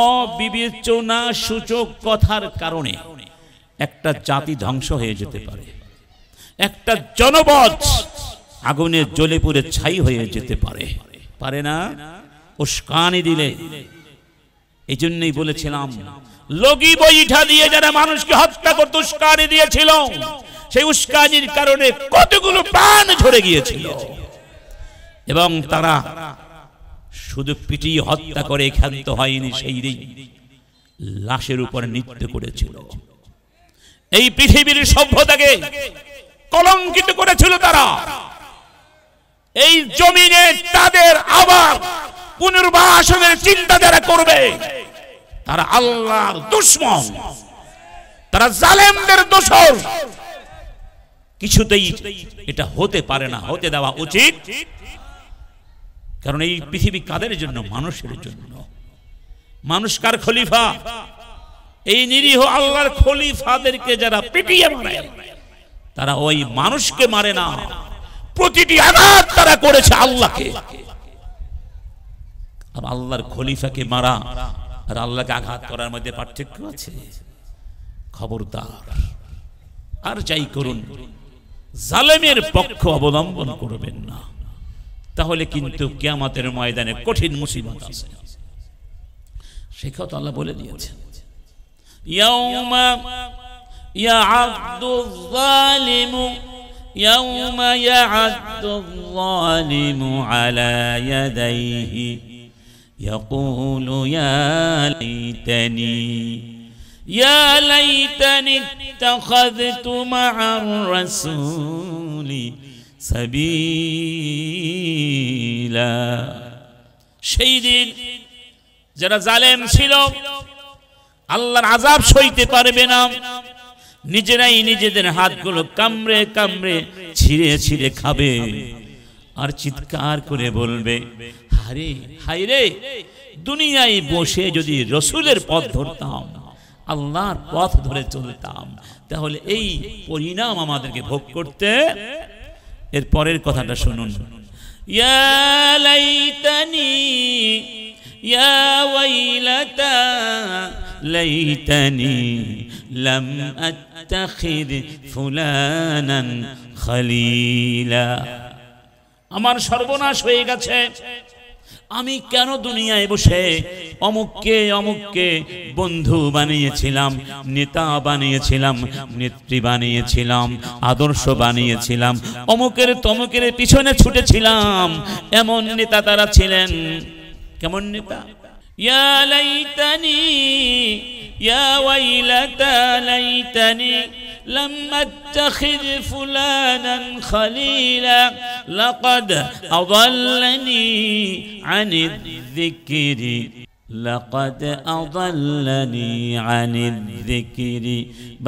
অবিবেচনা সূচক কথার কারণে একটা জাতি ধ্বংস হয়ে যেতে পারে, একটা জনপদ আগুনে জ্বলে পুড়ে ছাই হয়ে যেতে পারে, পারে না? উস্কানি দিলে। এই জন্যই বলেছিলাম, লগি বৈঠা দিয়ে যারা মানুষকে হত্যা করতে উস্কানি দিয়েছিল, সেই উস্কানির কারণে কতগুলো প্রাণ ঝরে গিয়েছিল। এবং তারা শুধু পিটিয়ে হত্যা করে ক্ষান্ত হয়নি, সেই লাশের উপর নৃত্য করেছিল। এই পৃথিবীর সভ্যতাকে কলঙ্কিত করেছিল তারা। এই জমিনে তাদের আবার পুনর্বাসনের চিন্তা যারা করবে, তারা আল্লাহর দুশমন, তারা জালেমদের দোসর। কিছুতেই এটা হতে পারে না, হতে দেওয়া উচিত। কারণ এই পৃথিবী কাদের জন্য? মানুষের জন্য। মানুষ কার খলিফা? এই নিরীহ আল্লাহর খলিফাদেরকে যারা পিটিয়ে মারে, তারা ওই মানুষকে মারে না, প্রতিটি আঘাত তারা করেছে আল্লাহকে। আর আল্লাহর খলিফাকে মারা আর আল্লাহকে আঘাত করার মধ্যে পার্থক্য আছে। খবরদার, আর যাই করুন জালেমের পক্ষ অবলম্বন করবেন না, তাহলে কিন্তু কিয়ামতের ময়দানে কঠিন মুসিবত আছে। সেই কথা আল্লাহ বলে দিয়েছেন, ইয়াউমা ইয়া'আদু যালিমু يوم يعض الظالم على يديه يقول يا ليتني اتخذت مع الرسول سبيلا সেই দিন যারা জালেম ছিল আল্লাহর আযাব সইতে পারবে না, নিজেরাই নিজেদের হাতগুলো কামড়ে কামড়ে ছিঁড়ে ছিঁড়ে খাবে আর চিৎকার করে বলবে, হায় হায় রে, দুনিয়ায় বসে যদি রসুলের পথ ধরতাম, আল্লাহর পথ ধরে চলতাম, তাহলে এই পরিণাম আমাদেরকে ভোগ করতে। এর পরের কথাটা শুনুন, ইয়া লাইতানি ইয়া ওয়াইলাতা লাইতানি লাম আত্তাখিদ ফুলানান খলিলা। আমার সর্বনাশ হয়ে গেছে, আমি কেন দুনিয়ায় বসে অমুককে অমুককে বন্ধু বানিয়েছিলাম, নেতা বানিয়েছিলাম, নেত্রী বানিয়েছিলাম, আদর্শ বানিয়েছিলাম, অমুকের তমুকের পিছনে ছুটেছিলাম। এমন নেতা তারা ছিলেন। কেমন নেতা? ইয়া লাইতানি ইয়া ওয়াইলাতা লাইতানি لم أتخذ فلانا خليلا لقد أضلني عن الذكر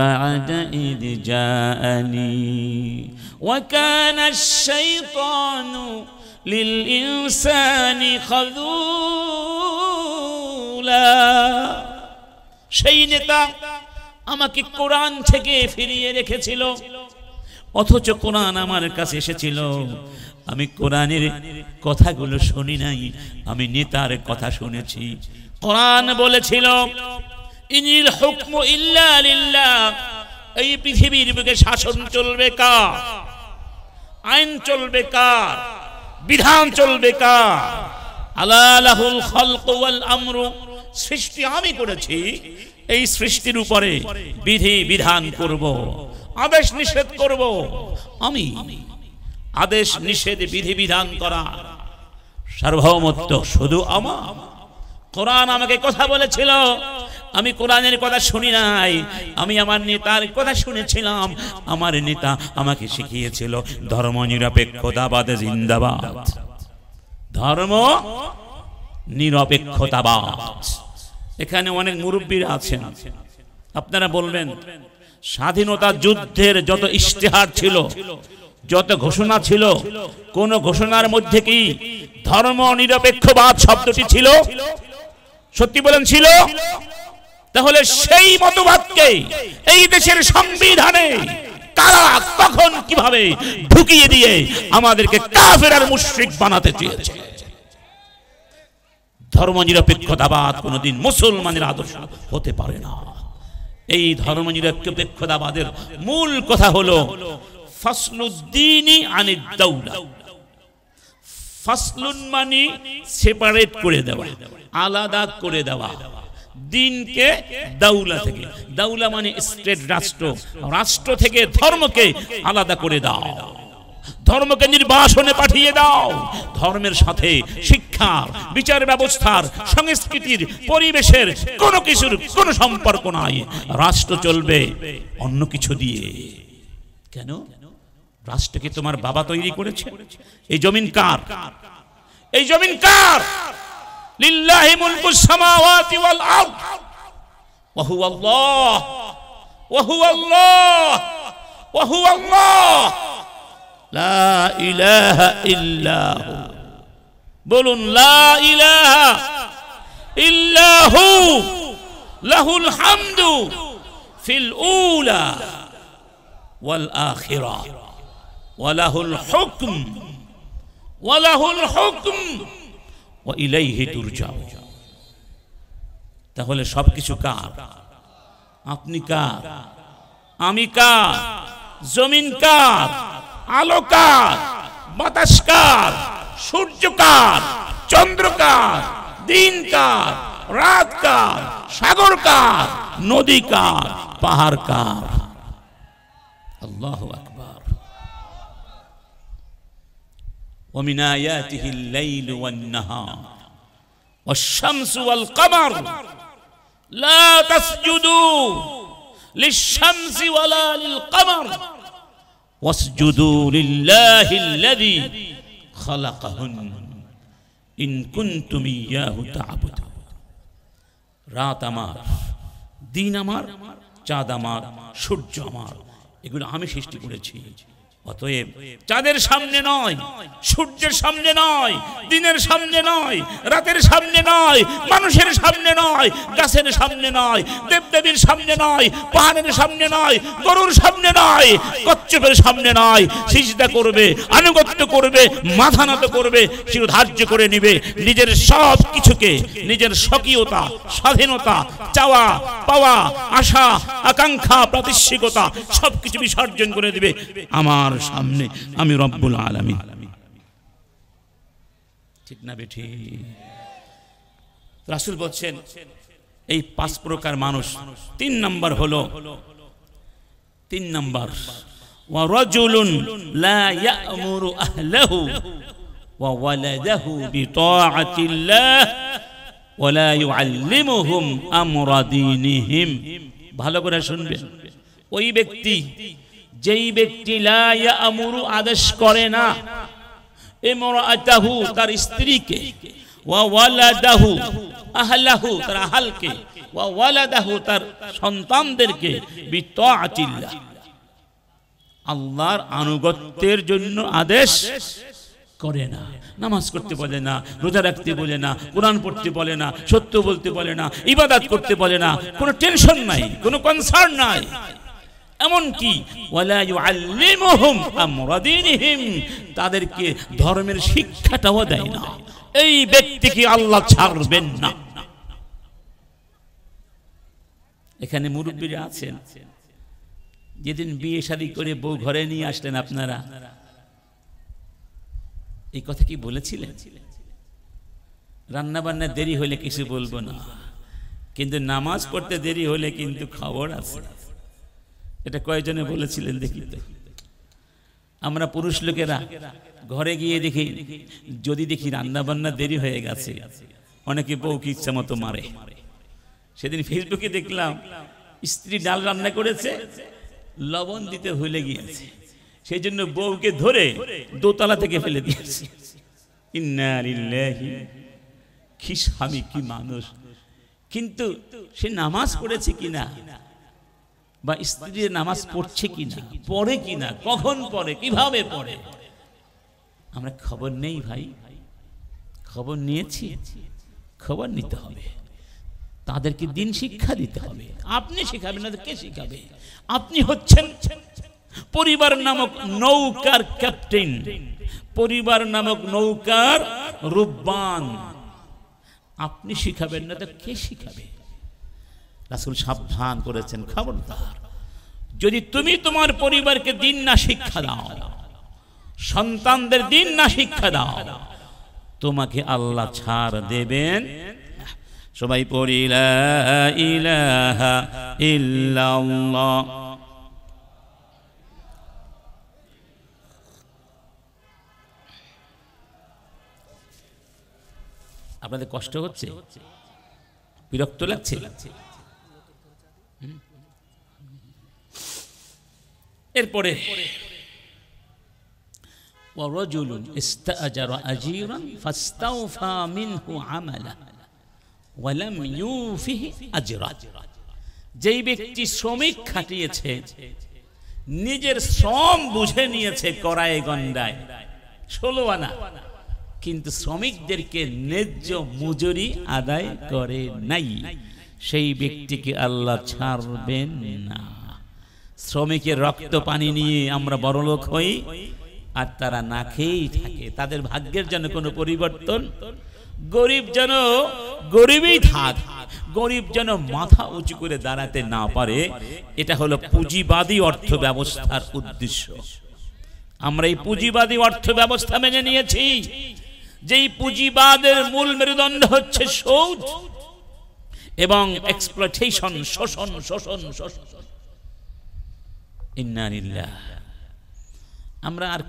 بعد إذ جاءني وكان الشيطان للإنسان خذولا। সেই নেতা আমাকে কোরআন থেকে ফিরিয়ে রেখেছিল, অথচ কোরআন আমার কাছে এসেছিল, আমি কোরআনের কথাগুলো শুনি নাই, আমি নেতার কথা শুনেছি। কোরআন বলেছিল, ইনিল হুকমু ইল্লা লিল্লাহ, এই পৃথিবীর বুকে শাসন চলবে কার, আইন চলবে কার, বিধান চলবে কার? আলা লাহুল খালকু ওয়াল আমরু, সৃষ্টি আমি করেছি, এই সৃষ্টির উপরে বিধি বিধান করব, আদেশ নিষেধ করব আমি। আদেশ নিষেধ বিধি বিধান করা সার্বভৌমত্ব শুধু আমার। কোরআন আমাকে কথা বলেছিল, আমি কোরআনের কথা শুনি নাই, আমি আমার নেতার কথা শুনেছিলাম। আমার নেতা আমাকে শিখিয়েছিল ধর্ম নিরপেক্ষতাবাদ জিন্দাবাদ, ধর্ম নিরপেক্ষতাবাদ। এখানে অনেক মুরব্বীরা আছেন, আপনারা বলবেন স্বাধীনতা যুদ্ধের যত ইশতেহার ছিল, যত ঘোষণা ছিল, কোন ঘোষণার মধ্যে কি ধর্ম নিরপেক্ষবাদ শব্দটি ছিল? সত্যি বলেন ছিল? তাহলে সেই মতবাদকে এই দেশের সংবিধানে কারা কখন কিভাবে ঢুকিয়ে দিয়ে আমাদেরকে কাফের আর মুশরিক বানাতে চেয়েছে? ধর্ম নিরপেক্ষতাবাদ কোনদিন মুসলমানের আদর্শ হতে পারে না। এই ধর্ম নিরপেক্ষতাবাদের মূল কথা হলো ফাসলুদ্দীনি আনিদ দাওলা। ফাসলুন মানে সেপারেট করে দেওয়া, আলাদা করে দেওয়া দিনকে দাউলা থেকে। দাউলা মানে স্টেট, রাষ্ট্র, রাষ্ট্র থেকে ধর্মকে আলাদা করে দাও, ধর্মকে নির্বাসনে পাঠিয়ে দাও। ধর্মের সাথে শিক্ষার, বিচার ব্যবস্থার, সংস্কৃতির, পরিবেশের কোনো কিছুর কোনো সম্পর্ক নাই। রাষ্ট্র চলবে অন্য কিছু দিয়ে। কেন? রাষ্ট্রকে তোমার বাবা তৈরি করেছে। এই জমিন কার? এই জমিন কার? লিল্লাহি মুলকুস সামাওয়াতি ওয়াল আরদ ওয়া হুয়া আল্লাহ ওয়া হুয়া আল্লাহ ওয়া হুয়া আল্লাহ লা ইলাহা ইল্লা হু। বলুন লা ইলাহা ইল্লা হু লাহুল হামদু ফিল উলা ওয়াল আখিরা ওয়া লাহুল হুকম ওয়া লাহুল হুকম ওয়া ইলাইহি তুরজাউন। তাহলে সবকিছু কার? আপনি কার? আমি কার? জমিন কার? আলো কার? বাতাস কার? সূর্য কার? চন্দ্র কার? দিন কার? রাত কার? সাগর কার? নদী কার? পাহাড় কার? আল্লাহু আকবার। ومن آياته الليل والنهار والشمس والقمر لا تسجدوا للشمس ولا للقمر واسجدوا لله الذي خلقهن إن كنتم إياه تعبدون রাত আমার, দিন আমার, চাঁদ আমার, সূর্য আমার, এগুলো আমি সৃষ্টি করেছি। অতএব চাঁদের সামনে নয়, সূর্যের সামনে নয়, দিনের সামনে নয়, রাতের সামনে নয়, মানুষের সামনে নয়, গাছের সামনে নয়, দেবদেবীর সামনে নয়, পাহাড়ের সামনে নয়, গরুর সামনে নয়, কচ্ছপের সামনে নয়, সিজদা করবে, আনুগত্য করবে, মাথা নত করবে, শিরোধার্য করে নিবে। নিজের সব কিছুকে, নিজের স্বকীয়তা, স্বাধীনতা, চাওয়া পাওয়া, আশা আকাঙ্ক্ষা, প্রাতিষ্ঠিকতা সবকিছু বিসর্জন করে দিবে আমার সামনে আমি রব্বুল আলামিন। ঠিক না বেঠি? রাসূল বলছেন এই 5 প্রকার মানুষ। 3 নাম্বার হলো, 3 নাম্বার ওয়া রাজুলুন লা ইয়া'মুরু আহলাহু ওয়া ওয়ালাদাহু বিতাআতিল্লাহ ওয়া লা ইউআল্লিমুহুম আমরা দীনিহিম। ভালো করে শুনবেন। ওই ব্যক্তি, যেই ব্যক্তি লা ইয়া'মুরু আদেশ করে না ইমরাআতাহু তার স্ত্রীকে, ওয়া ওয়ালাদাহু আহলাহু তার আহলকে, ওয়া ওয়ালাদাহু তার সন্তানদেরকে বিতাআতিল্লাহ আল্লাহর আনুগত্যের জন্য আদেশ করে না। নামাজ করতে বলে না, রোজা রাখতে বলে না, কোরআন পড়তে বলে না, সত্য বলতে বলে না, ইবাদত করতে বলে না, কোনো টেনশন নাই, কোনো কনসার্ন নাই। এমনকি ওয়ালা ইউআল্লিমুহুম আমরা দীনিহিম তাদেরকে ধর্মের শিক্ষাটাও দেয় না। এই ব্যক্তিকে আল্লাহ ছাড়বেন না। এখানে মুরব্বীরা আছেন, যেদিন বিয়ে শাদী করে বউ ঘরে নিয়ে আসলেন আপনারা, এই কথা কি বলেছিলেন? রান্না বান্না দেরি হলে কিছু বলবো না, কিন্তু নামাজ পড়তে দেরি হলে কিন্তু খবর আছে। এটা কয়জনে বলেছিলেন দেখি তো? আমরা পুরুষ লোকেরা ঘরে গিয়ে দেখি, যদি দেখি রান্না বান্না দেরি হয়ে গেছে, অনেকে বউকে ইচ্ছা মতো মারে। সেদিন ফেসবুকে দেখলাম স্ত্রী ডাল রান্না করেছে, লবণ দিতে ভুলে গিয়েছে, সেই জন্য বউকে ধরে দোতলা থেকে ফেলে দিয়েছে। ইন্না লিল্লাহি, কি স্বামী কি মানুষ! কিন্তু সে নামাজ পড়েছে কিনা, বা স্ত্রীর নামাজ পড়ছে কিনা, পড়ে কিনা, কখন পড়ে, কিভাবে পড়ে, আমরা খবর নেই ভাই। খবর নিয়েছি, খবর নিতে হবে। তাদেরকে দিন শিক্ষা দিতে হবে। আপনি শিখাবেন না, কে শিখাবে? আপনি হচ্ছেন পরিবার নামক নৌকার ক্যাপ্টেন, পরিবার নামক নৌকার রূপবান। আপনি শিখাবেন না তো কে শিখাবে? রাসূল সাবধান করেছেন, খবরদার, যদি তুমি তোমার পরিবারকে দিন না শিক্ষা দাও, সন্তানদের দিন না শিক্ষা দাও, তোমাকে আল্লাহ ছাড় দেবেন। সবাই পড়ি লা ইলাহা ইল্লাল্লাহ। আপনাদের কষ্ট হচ্ছে? বিরক্ত লাগছে? এরপরে ওয়ারাজুলুন ইস্তাআজারা আজীরান ফাস্তাওফা মিনহু আমালা ওয়া লাম ইউফিহি আজরা। যেই ব্যক্তি শ্রমিক খাটিয়েছে, নিজের শ্রম বুঝে নিয়েছে কড়ায় গন্ডায় 16 আনা, কিন্তু শ্রমিকদেরকে ন্যায্য মজুরি আদায় করে নাই, সেই ব্যক্তিকে আল্লাহ ছাড়বেন না। শ্রমিকের রক্ত পানি নিয়ে আমরা বড়লোক হই, আর তারা না খেয়েই থাকে। তাদের ভাগ্যের যেন কোনো পরিবর্তন, গরিব যেন গরিবই থাক, গরিব যেন মাথা উঁচু করে দাঁড়াতে না পারে। এটা হলো পুঁজিবাদী অর্থ ব্যবস্থার উদ্দেশ্য। আমরা এই পুঁজিবাদী অর্থ ব্যবস্থা মেনে নিয়েছি, যেই পুঁজিবাদের মূল মেরুদণ্ড হচ্ছে সুদ এবং এক্সপ্লয়টেশন, শোষণ শোষণ শোষণ। ইন্না লিল্লাহ। আমরা আর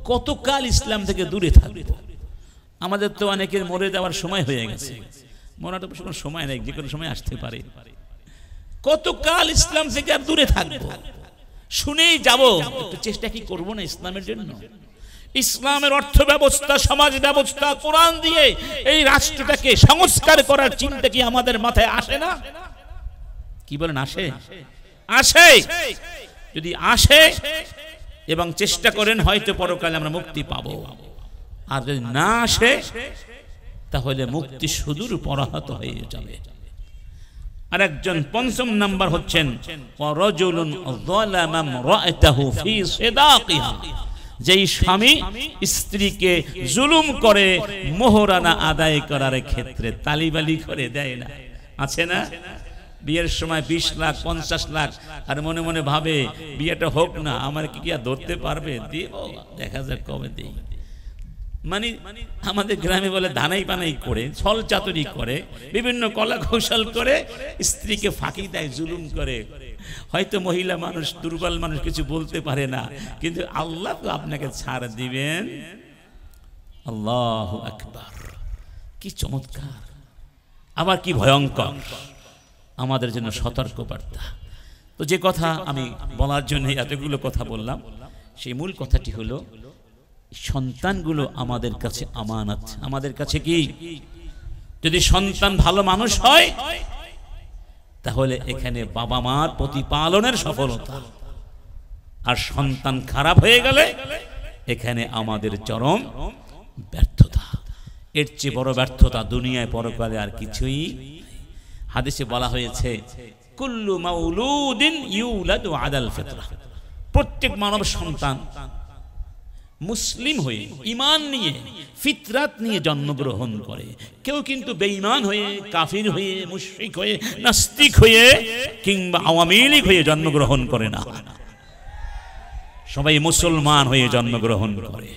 কতকাল ইসলাম থেকে দূরে থাকব? আমাদের তো অনেকের মরে যাওয়ার সময় হয়ে গেছে, মরাটা কোনো সময় নেই, যে কোনো সময় আসতে পারে। কতকাল ইসলাম থেকে আর দূরে থাকবো? শুনেই যাব, একটু চেষ্টা কি করবো না ইসলামের জন্য? ইসলামের অর্থ ব্যবস্থা, সমাজ ব্যবস্থা, কোরআন দিয়ে এই রাষ্ট্রটাকে সংস্কার করার চিন্তা কি আমাদের মাথায় আসে না? কি বলেন, আসে? আসে। যদি আসে এবং চেষ্টা করেন, হয়তো পরকালে আমরা মুক্তি পাবো। আর যদি না আসে, তাহলে মুক্তি সুদূর পরাহত হয়ে যাবে। আর একজন পঞ্চম নাম্বার হচ্ছেন রাজুলুন যালামা ইমরাআতাহু ফি সিদাকিহা, যেই স্বামী স্ত্রীকে জুলুম করে মোহরানা আদায় করার ক্ষেত্রে তালিবালি করে দেয় না। আছে না? বিয়ের সময় 20 লাখ 50 লাখ, আর মনে মনে ভাবে বিয়েটা হোক না, আমার কি আর ধরতে পারবে, দেব, দেখা যাক কবে দেই। মানে আমাদের গ্রামে বলে ধানাই পানাই করে, ছল চাতুরি করে, বিভিন্ন কলা কৌশল করে স্ত্রীকে ফাঁকি দেয়, জুলুম করে। হয়তো মহিলা মানুষ, দুর্বল মানুষ, কিছু বলতে পারে না, কিন্তু আল্লাহ তো আপনাকে ছাড় দিবেন। আল্লাহু আকবার, কি চমৎকার, আবার কি ভয়ঙ্কর, আমাদের জন্য সতর্ক বার্তা। তো যে কথা আমি বলার জন্য এতগুলো কথা বললাম, সেই মূল কথাটি হলো সন্তানগুলো আমাদের কাছে আমানত। আমাদের কাছে কি? যদি সন্তান ভালো মানুষ হয়, তাহলে এখানে বাবা মার প্রতিপালনের সফলতা। আর সন্তান খারাপ হয়ে গেলে এখানে আমাদের চরম ব্যর্থতা। এর চেয়ে বড় ব্যর্থতা দুনিয়ায় পরকালে আর কিছুই। হাদিসে বলা হয়েছে, কুল্লু মাউলুদিন ইউলাদু আলাল ফিতরা, প্রত্যেক মানব সন্তান মুসলিম হয়ে, ঈমান নিয়ে, ফিতরাত নিয়ে জন্মগ্রহণ করে। কেউ কিন্তু বেঈমান হয়ে, কাফির হয়ে, মুশরিক হয়ে, নাস্তিক হয়ে কিংবা আওয়ামী লীগ হয়ে জন্মগ্রহণ করে না। সবাই মুসলমান হয়ে জন্মগ্রহণ করে।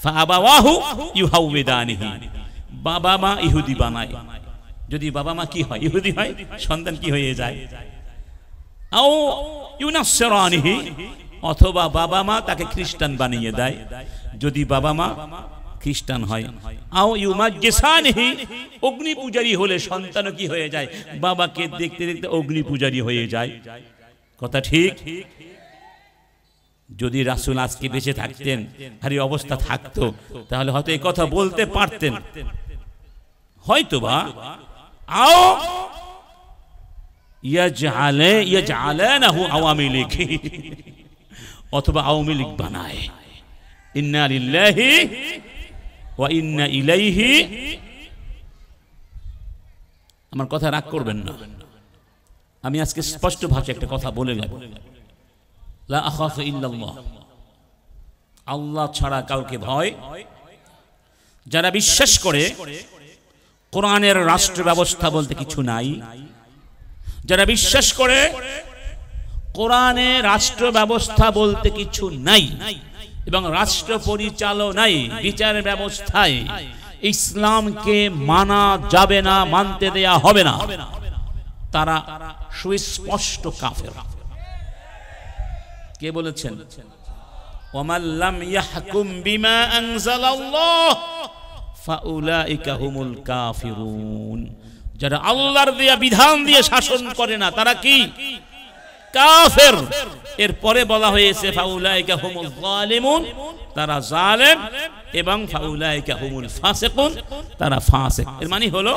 ফাআবাওয়াহু ইউহাউবিদানিহি, বাবা মা ইহুদি বানায়। যদি বাবা মা কি হয়? ইহুদি হয়, সন্তান কি হয়ে যায়? আও ইউনাসসিরানিহি, অথবা বাবা মা তাকে খ্রিস্টান বানিয়ে দেয় যদি বাবা মা খ্রিস্টান হয়। আও ইউমাজ্জিসানিহি, অগ্নি পূজারী হলে সন্তানও কি হয়ে যায়? বাবাকে দেখতে দেখতে অগ্নি পূজারী হয়ে যায়। কথা ঠিক? যদি রাসূল আজকে বেঁচে থাকতেন আর এই অবস্থা থাকতো, তাহলে হয়তো এই কথা বলতে পারতেন, হয়তোবা। আও ইয়াজআলানাহু আওয়ামী লীগ, অথবা আওয়ামী লীগ বানায়। ইন্না লিল্লাহি ওয়া ইন্না ইলাইহি। আমার কথা রাগ করবেন না, আমি আজকে স্পষ্ট ভাষায় একটা কথা বলে যাব। লা আখাফু ইল্লাল্লাহ, আল্লাহ ছাড়া কাউকে ভয়। যারা বিশ্বাস করে কোরআনের রাষ্ট্র ব্যবস্থা বলতে কিছু নাই, যারা বিশ্বাস করে কোরআনে রাষ্ট্র ব্যবস্থা বলতে কিছু নাই এবং রাষ্ট্র পরিচালনায়, বিচার ব্যবস্থায় ইসলামকে মানা যাবে না, মানতে দেয়া হবে না, তারা সুস্পষ্ট কাফের। কে বলেছেন? ওয়ামান লাম ইয়াহকুম বিমা আনজালাল্লাহ ফাউলাইকা হুমুল কাফিরুন। যারা আল্লাহর দেয়া বিধান দিয়ে শাসন করে না, তারা কি? কাফের। এরপরে বলা হয়েছে ফাউলাইকা হুমুল যালিমুন, তারা জালেম, এবং ফাউলাইকা হুমুল ফাসিকুন, তারা ফাসিক। এর মানে হলো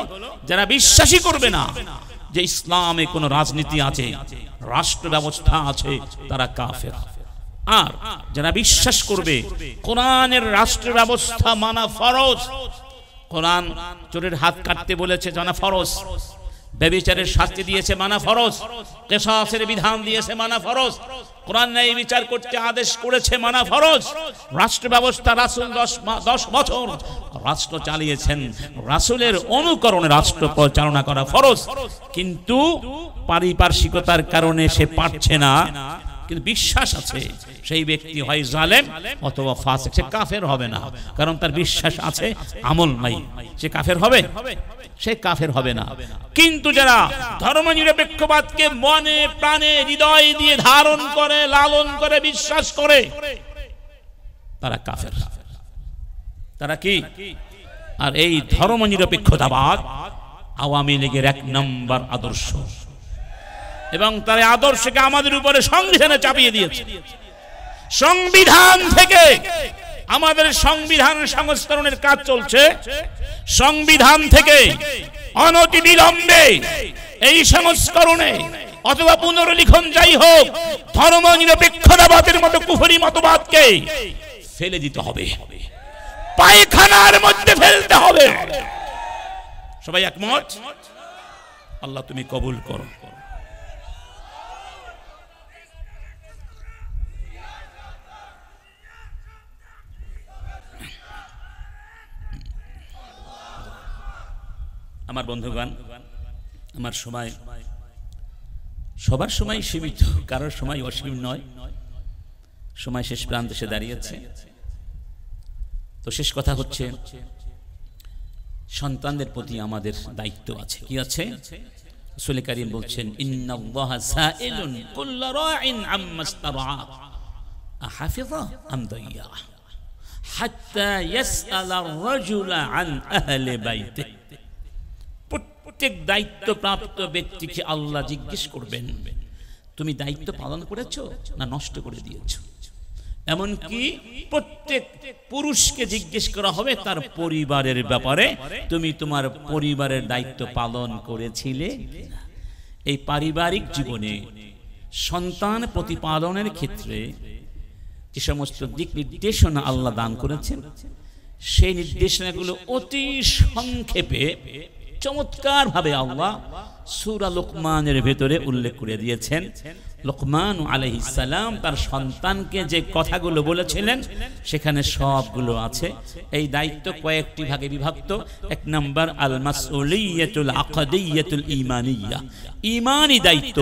যারা বিশ্বাসই করবে না যে ইসলামে কোনো রাজনীতি আছে, রাষ্ট্র ব্যবস্থা আছে, তারা কাফের। আর যারা বিশ্বাস করবে কোরআনের রাষ্ট্র ব্যবস্থা মানা ফরজ, কোরআন চোরের হাত কাটতে বলেছে, জানা ফরজ। ব্যভিচারের শাস্তি দিয়েছে, মানা ফরজ। কিসাসের বিধান দিয়েছে, মানা ফরজ। কোরআন ন্যায় বিচার করতে আদেশ করেছে, মানা ফরজ। রাষ্ট্র ব্যবস্থা রাসূল 10 বছর রাষ্ট্র চালিয়েছেন, রাসূলের অনুকরণে রাষ্ট্র পরিচালনা করা ফরজ। কিন্তু পারিপার্শ্বিকতার কারণে সে পারছে না, কিন্তু বিশ্বাস আছে, সেই ব্যক্তি হয় জালেম অথবা ফাসিক, সে কাফের হবে না, কারণ তার বিশ্বাস আছে, আমল নাই। সে কাফের হবে? সে কাফের হবে না। কিন্তু যারা ধর্মনিরপেক্ষবাদকে মনে প্রাণে হৃদয় দিয়ে ধারণ করে, লালন করে, বিশ্বাস করে, তারা কাফের। তারা কি? আর এই ধর্মনিরপেক্ষতাবাদ আওয়ামী লীগের 1 নম্বর আদর্শ, এবং তার আদর্শকে আমাদের উপরে সংবিধানে চাপিয়ে দিয়েছে। সংবিধান থেকে আমাদের সংবিধান সংস্করণের কাজ চলছে। সংবিধান থেকে অনতিবিলম্বে এই সংস্করণে অথবা পুনর্লিখন যাই হোক, ধর্মনিরপেক্ষতাবাদের মতো কুফরি মতবাদকে ফেলে দিতে হবে, পায়খানার মধ্যে ফেলতে হবে। সবাই একমত? আল্লাহ তুমি কবুল করো। আমার বন্ধুগণ, আমার সময় সবার সময় সীমিত, কারোর সময় অসীম নয়। সময় শেষ প্রান্তে এসে দাঁড়িয়েছে। তো শেষ কথা হচ্ছে, সন্তানদের প্রতি আমাদের দায়িত্ব আছে। কি আছে? রাসূল কারীম বলছেন, ইন্নাল্লাহা সাইলুন কুল্লা রাইন আম্মাস্তারআ আহাফিযা আম দাইয়া হাত্তা ইয়াসআলা আর-রাজুলা আন আহলি বাইতিহি। প্রত্যেক দায়িত্বপ্রাপ্ত ব্যক্তিকে আল্লাহ জিজ্ঞেস করবেন, তুমি দায়িত্ব পালন করেছো না নষ্ট করে দিয়েছো। এমনকি প্রত্যেক পুরুষকে জিজ্ঞেস করা হবে তার পরিবারের ব্যাপারে, তুমি তোমার পরিবারের দায়িত্ব পালন করেছিলে। এই পারিবারিক জীবনে সন্তান প্রতিপালনের ক্ষেত্রে যে সমস্ত দিক নির্দেশনা আল্লাহ দান করেছেন, সেই নির্দেশনাগুলো অতি সংক্ষেপে চমৎকার ভাবে আল্লাহ সূরা লোকমানের ভেতরে উল্লেখ করে দিয়েছেন। লোকমান আলাইহিস সালাম তার সন্তানকে যে কথাগুলো বলেছিলেন সেখানে সবগুলো আছে। এই দায়িত্ব কয়েকটি ভাগে বিভক্ত। 1 নম্বর আল মাসউলিয়াতুল আকিদিয়াতুল ঈমানিয়া, ঈমানি দায়িত্ব,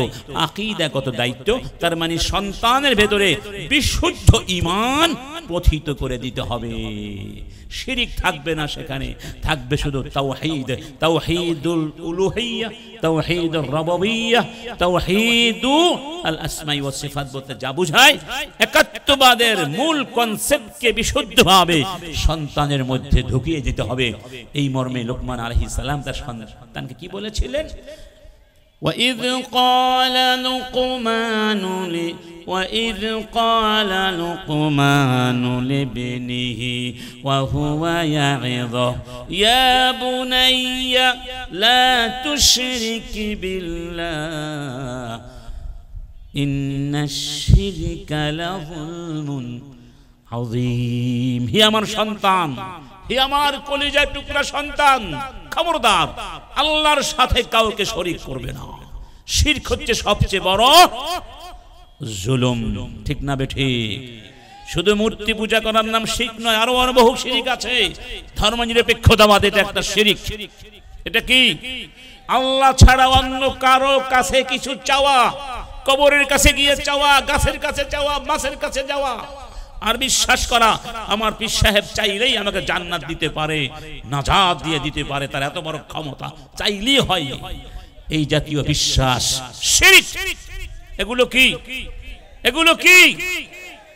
আকীদাগত দায়িত্ব। তার মানে সন্তানের ভেতরে বিশুদ্ধ ঈমান প্রথিত করে দিতে হবে। শিরিক থাকবে না, সেখানে থাকবে শুধু তাওহীদ, তাওহীদুল উলুহিয়্যাহ, তাওহীদুর রাবুবিয়্যাহ, তাওহীদু আল আসমাই ওয়াস সিফাত বলতে যা বোঝায় একাত্মবাদের মূল কনসেপ্টকে বিশুদ্ধভাবে সন্তানের মধ্যে ঢুকিয়ে দিতে হবে। এই মর্মে লোকমান আলাইহিস সালাম তার সন্তানকে কি বলেছিলেন? وَإِذْ قَالَ لُقْمَانُ لِابْنِهِ وَهُوَ يَعِظُهُ يَا بُنَيَّ لَا تُشْرِكْ بِاللَّهِ إِنَّ الشِّرْكَ لَظُلْمٌ عَظِيمٌ। হে আমার সন্তান, হে আমার কলিজার টুকরা সন্তান, খবরদার আল্লাহর সাথে কাউকে শরীক করবে না। শিরক হচ্ছে সবচেয়ে বড় জুলুম, ঠিক না বেঠিক? শুধু মূর্তি পূজা করার নাম শিরক নয়, আরো বহু শিরক আছে। ধর্মনিরপেক্ষতাবাদ এটা একটা শিরক। এটা কি? আল্লাহ ছাড়া অন্য কারো কাছে কিছু চাওয়া, কবরের কাছে গিয়ে চাওয়া, গাছের কাছে চাওয়া, মাছের কাছে যাওয়া, আর বিশ্বাস করা আমার পীর সাহেব চাইলেই আমাকে জান্নাত দিতে পারে, নাজাত দিয়ে দিতে পারে, তার এত বড় ক্ষমতা, চাইলেই হয়। এই জাতীয় বিশ্বাস শিরক। এগুলো কি? এগুলো কি?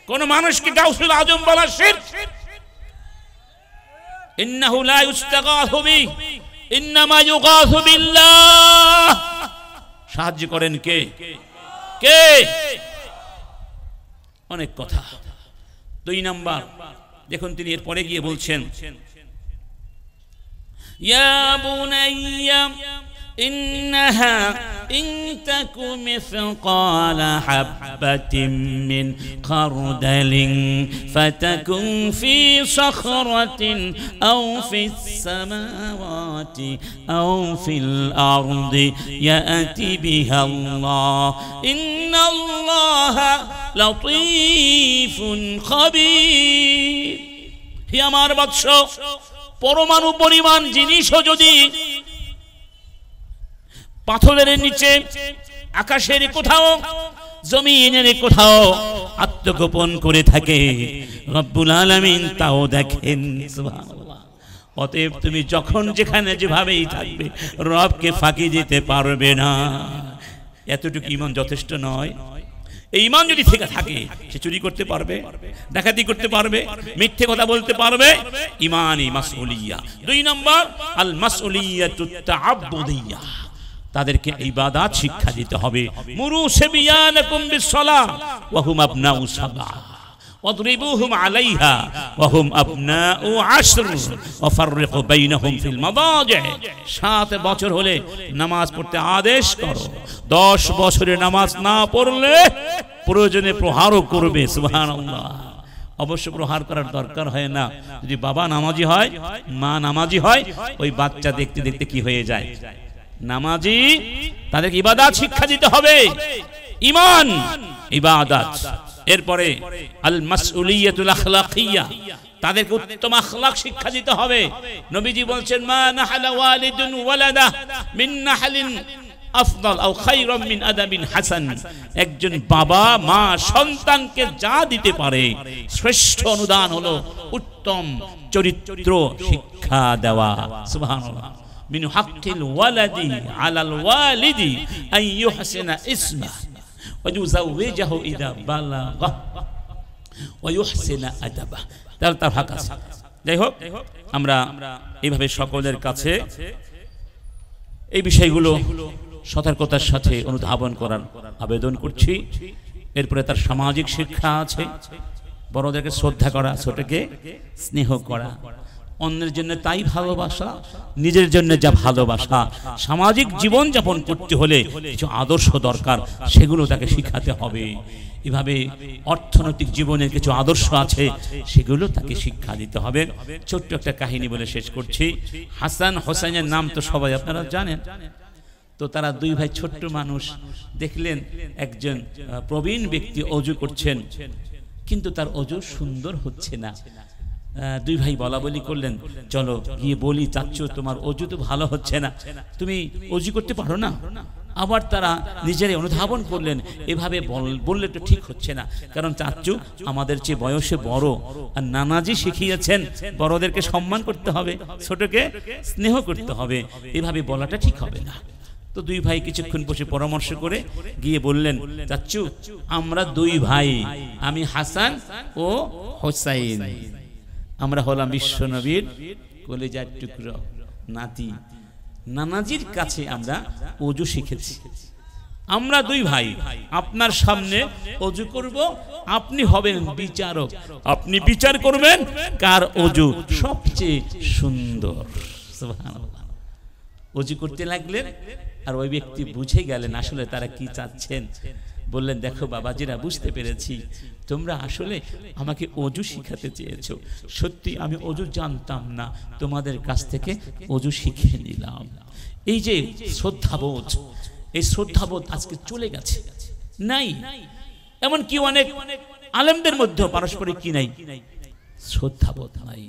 কোন মানুষকে গাউসুল আজম বলা শিরক। ইন্নাহু লা ইস্তাগাসু বি ইন্নামা ইউগাসু বিল্লাহ। সাহায্য করেন কে? কে? অনেক কথা। 2 নাম্বার দেখুন, তিনি এর পরে গিয়ে বলছেন, ইয়া বুনাইয়া ইন্নাহা ইন তাকু মিসকালা হাববাতিন মিন খারদালিন ফাতাকুন ফি সাখরাতিন আও ফিস সামাওয়াতি আও ফিল আরদি ইয়াতি বিহা আল্লাহ ইন্নাল্লাহা লতীফুন খাবীর। হে আমার বৎস, পরমাণু পরিমাণ জিনিসও যদি পাথরের নিচে, আকাশের কোথাও জমিনের কোথাও আত্মগোপন করে থাকে, রব্বুল আলামিন তাও দেখেন। সুবহানাল্লাহ। অতএব তুমি যখন যেখানে যেভাবেই থাকবে রবকে ফাঁকি দিতে পারবে না। এতটুকু ঈমান যথেষ্ট নয়? এই ঈমান যদি থেকে থাকে, সে চুরি করতে পারবে, ডাকাতি করতে পারবে, মিথ্যে কথা বলতে পারবে। ঈমানি মাসউলিয়া। 2 নম্বর আল মাসউলিয়াতুত তাআব্বুদিয়া, তাদেরকে ইবাদত শিক্ষা দিতে হবে। মুরু সাবিয়ানাকুম বিসসালাহ ওয়া হুম আবনাউ সাবা ওয়াদরিবুহুম আলাইহা ওয়া হুম আবনাউ আশর ওয়া ফাররিকু বাইনাহুম ফিল মাদাজি। 7 বছর হলে নামাজ পড়তে আদেশ করো, 10 বছরে নামাজ না পড়লে প্রয়োজনে প্রহারও করবে। সুবহানাল্লাহ। অবশ্য প্রহার করার দরকার হয় না, যদি বাবা নামাজি হয়, মা নামাজি হয়, ওই বাচ্চা দেখতে দেখতে কি হয়ে যায়, নামাজি। তাদেরকে ইবাদত শিক্ষা দিতে হবে, ঈমান ইবাদত। এরপরে আল মাসউলিয়াতুল আখলাকিয়া, তাদেরকে উত্তম আখলাক শিক্ষা দিতে হবে। নবীজি বলছেন, মা নাহালা ওয়ালিদুন ওয়ালাদা মিন নাহলিন আফদাল আও খায়রাম মিন আদাবিন হাসান। একজন বাবা মা সন্তানকে যা দিতে পারে শ্রেষ্ঠ অনুদান হলো উত্তম চরিত্র শিক্ষা দেওয়া। সুবহানাল্লাহ। মিন হাক্কিল ওয়ালাদি আলাল ওয়ালিদি আন ইউহসিনা ইসমা ওয়া ইউযাওবিজাহু ইযা বালাগা ওয়া ইউহসিনা আদাবা। তার হক আছে। যাই হোক, আমরা এইভাবে সকলের কাছে এই বিষয়গুলো সতর্কতার সাথে অনুধাবন করার আবেদন করছি। এরপরে তার সামাজিক শিক্ষা আছে, বড়দেরকে শ্রদ্ধা করা, ছোটকে স্নেহ করা, অন্যের জন্য তাই ভালোবাসা, নিজের জন্য যা ভালোবাসা। সামাজিক জীবন যাপন করতে হলে কিছু আদর্শ দরকার, সেগুলো তাকে শিখাতে হবে। এভাবে অর্থনৈতিক জীবনের কিছু আদর্শ আছে, সেগুলো তাকে শিক্ষা দিতে হবে। ছোট্ট একটা কাহিনী বলে শেষ করছি। হাসান হোসেনের নাম তো সবাই আপনারা জানেন। তো তারা 2 ভাই, ছোট্ট মানুষ। দেখলেন একজন প্রবীণ ব্যক্তি অজু করছেন, কিন্তু তার অজু সুন্দর হচ্ছে না। 2 ভাই বলা বলি করলেন, চলো গিয়ে বলি, চাচ্চু তোমার অজু তো ভালো হচ্ছে না, তুমি অজু করতে পারো না? আবার তারা নিজেরাই অনুধাবন করলেন, এভাবে বললে তো ঠিক হচ্ছে না, কারণ চাচ্চু আমাদের চেয়ে বয়সে বড়, আর নানাজি শিখিয়েছেন বড়দেরকে সম্মান করতে হবে, ছোটকে স্নেহ করতে হবে, এভাবে বলাটা ঠিক হবে না। তো 2 ভাই কিছুক্ষণ বসে পরামর্শ করে গিয়ে বললেন, চাচ্চু আমরা 2 ভাই, আমি হাসান ও হোসাইন, আমরা হলাম বিশ্বনবীর কলিজার টুকরো নাতি। নানাজির কাছে আমরা ওযু শিখেছি। আমরা 2 ভাই, আপনার সামনে ওযু করব, আপনি হবেন বিচারক, আপনি বিচার করবেন কার ওযু সবচেয়ে সুন্দর। সুবহানাল্লাহ। ওযু করতে লাগলেন, আর ওই ব্যক্তি বুঝে গেলেন আসলে তারা কি চাচ্ছেন। বললেন, দেখো বাবাজিরা, বুঝতে পেরেছি তোমরা আসলে আমাকে ওযু শিখাতে চেয়েছো। সত্যি আমি ওযু জানতাম না, তোমাদের কাছ থেকে ওযু শিখে নিলাম। এই যে শ্রদ্ধাবোধ, এই শ্রদ্ধাবোধ আজকে চলে গেছে, নাই। এমন কি অনেক আলেমদের মধ্যে পারস্পরিক কি নাই, শ্রদ্ধাবোধ নাই।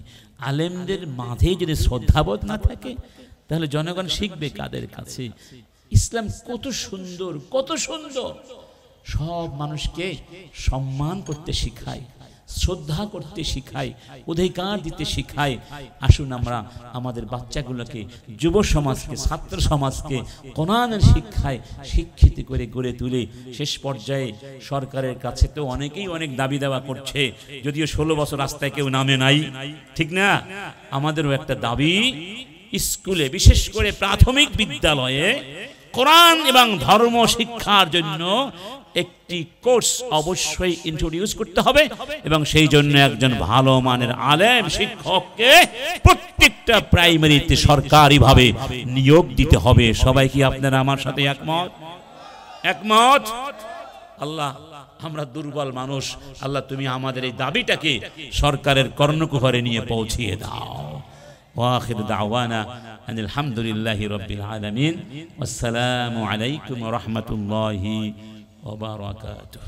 আলেমদের মাঝে যদি শ্রদ্ধাবোধ না থাকে, তাহলে জনগণ শিখবে কাদের কাছে? ইসলাম কত সুন্দর, কত সুন্দর। সব মানুষকে সম্মান করতে শিখায়, শ্রদ্ধা করতে শিখায়, অধিকার দিতে শিখায়। আসুন আমরা আমাদের বাচ্চাগুলোকে, যুব সমাজকে, ছাত্র সমাজকে কোরআনের শিক্ষায় শিক্ষিত করে গড়ে তুলে শেষ পর্যায়ে সরকারের কাছে তো অনেকেই অনেক দাবি দেওয়া করছে, যদিও 16 বছর রাস্তায় কেউ নামে নাই, ঠিক না? আমাদেরও একটা দাবি, স্কুলে বিশেষ করে প্রাথমিক বিদ্যালয়ে কোরআন এবং ধর্ম শিক্ষার জন্য একটি কোর্স অবশ্যই ইন্ট্রোডিউস করতে হবে, এবং সেই জন্য একজন ভালো মানের আলেম শিক্ষককে প্রত্যেকটা প্রাইমারিতে সরকারিভাবে নিয়োগ দিতে হবে। সবাই কি আপনারা আমার সাথে একমত? একমত? আল্লাহ, আমরা দুর্বল মানুষ, আল্লাহ তুমি আমাদের এই দাবিটাকে সরকারের কর্ণকুহরে নিয়ে পৌঁছিয়ে দাও। وآخر دعوانا أن الحمد لله رب العالمين والسلام عليكم ورحمة الله وبركاته.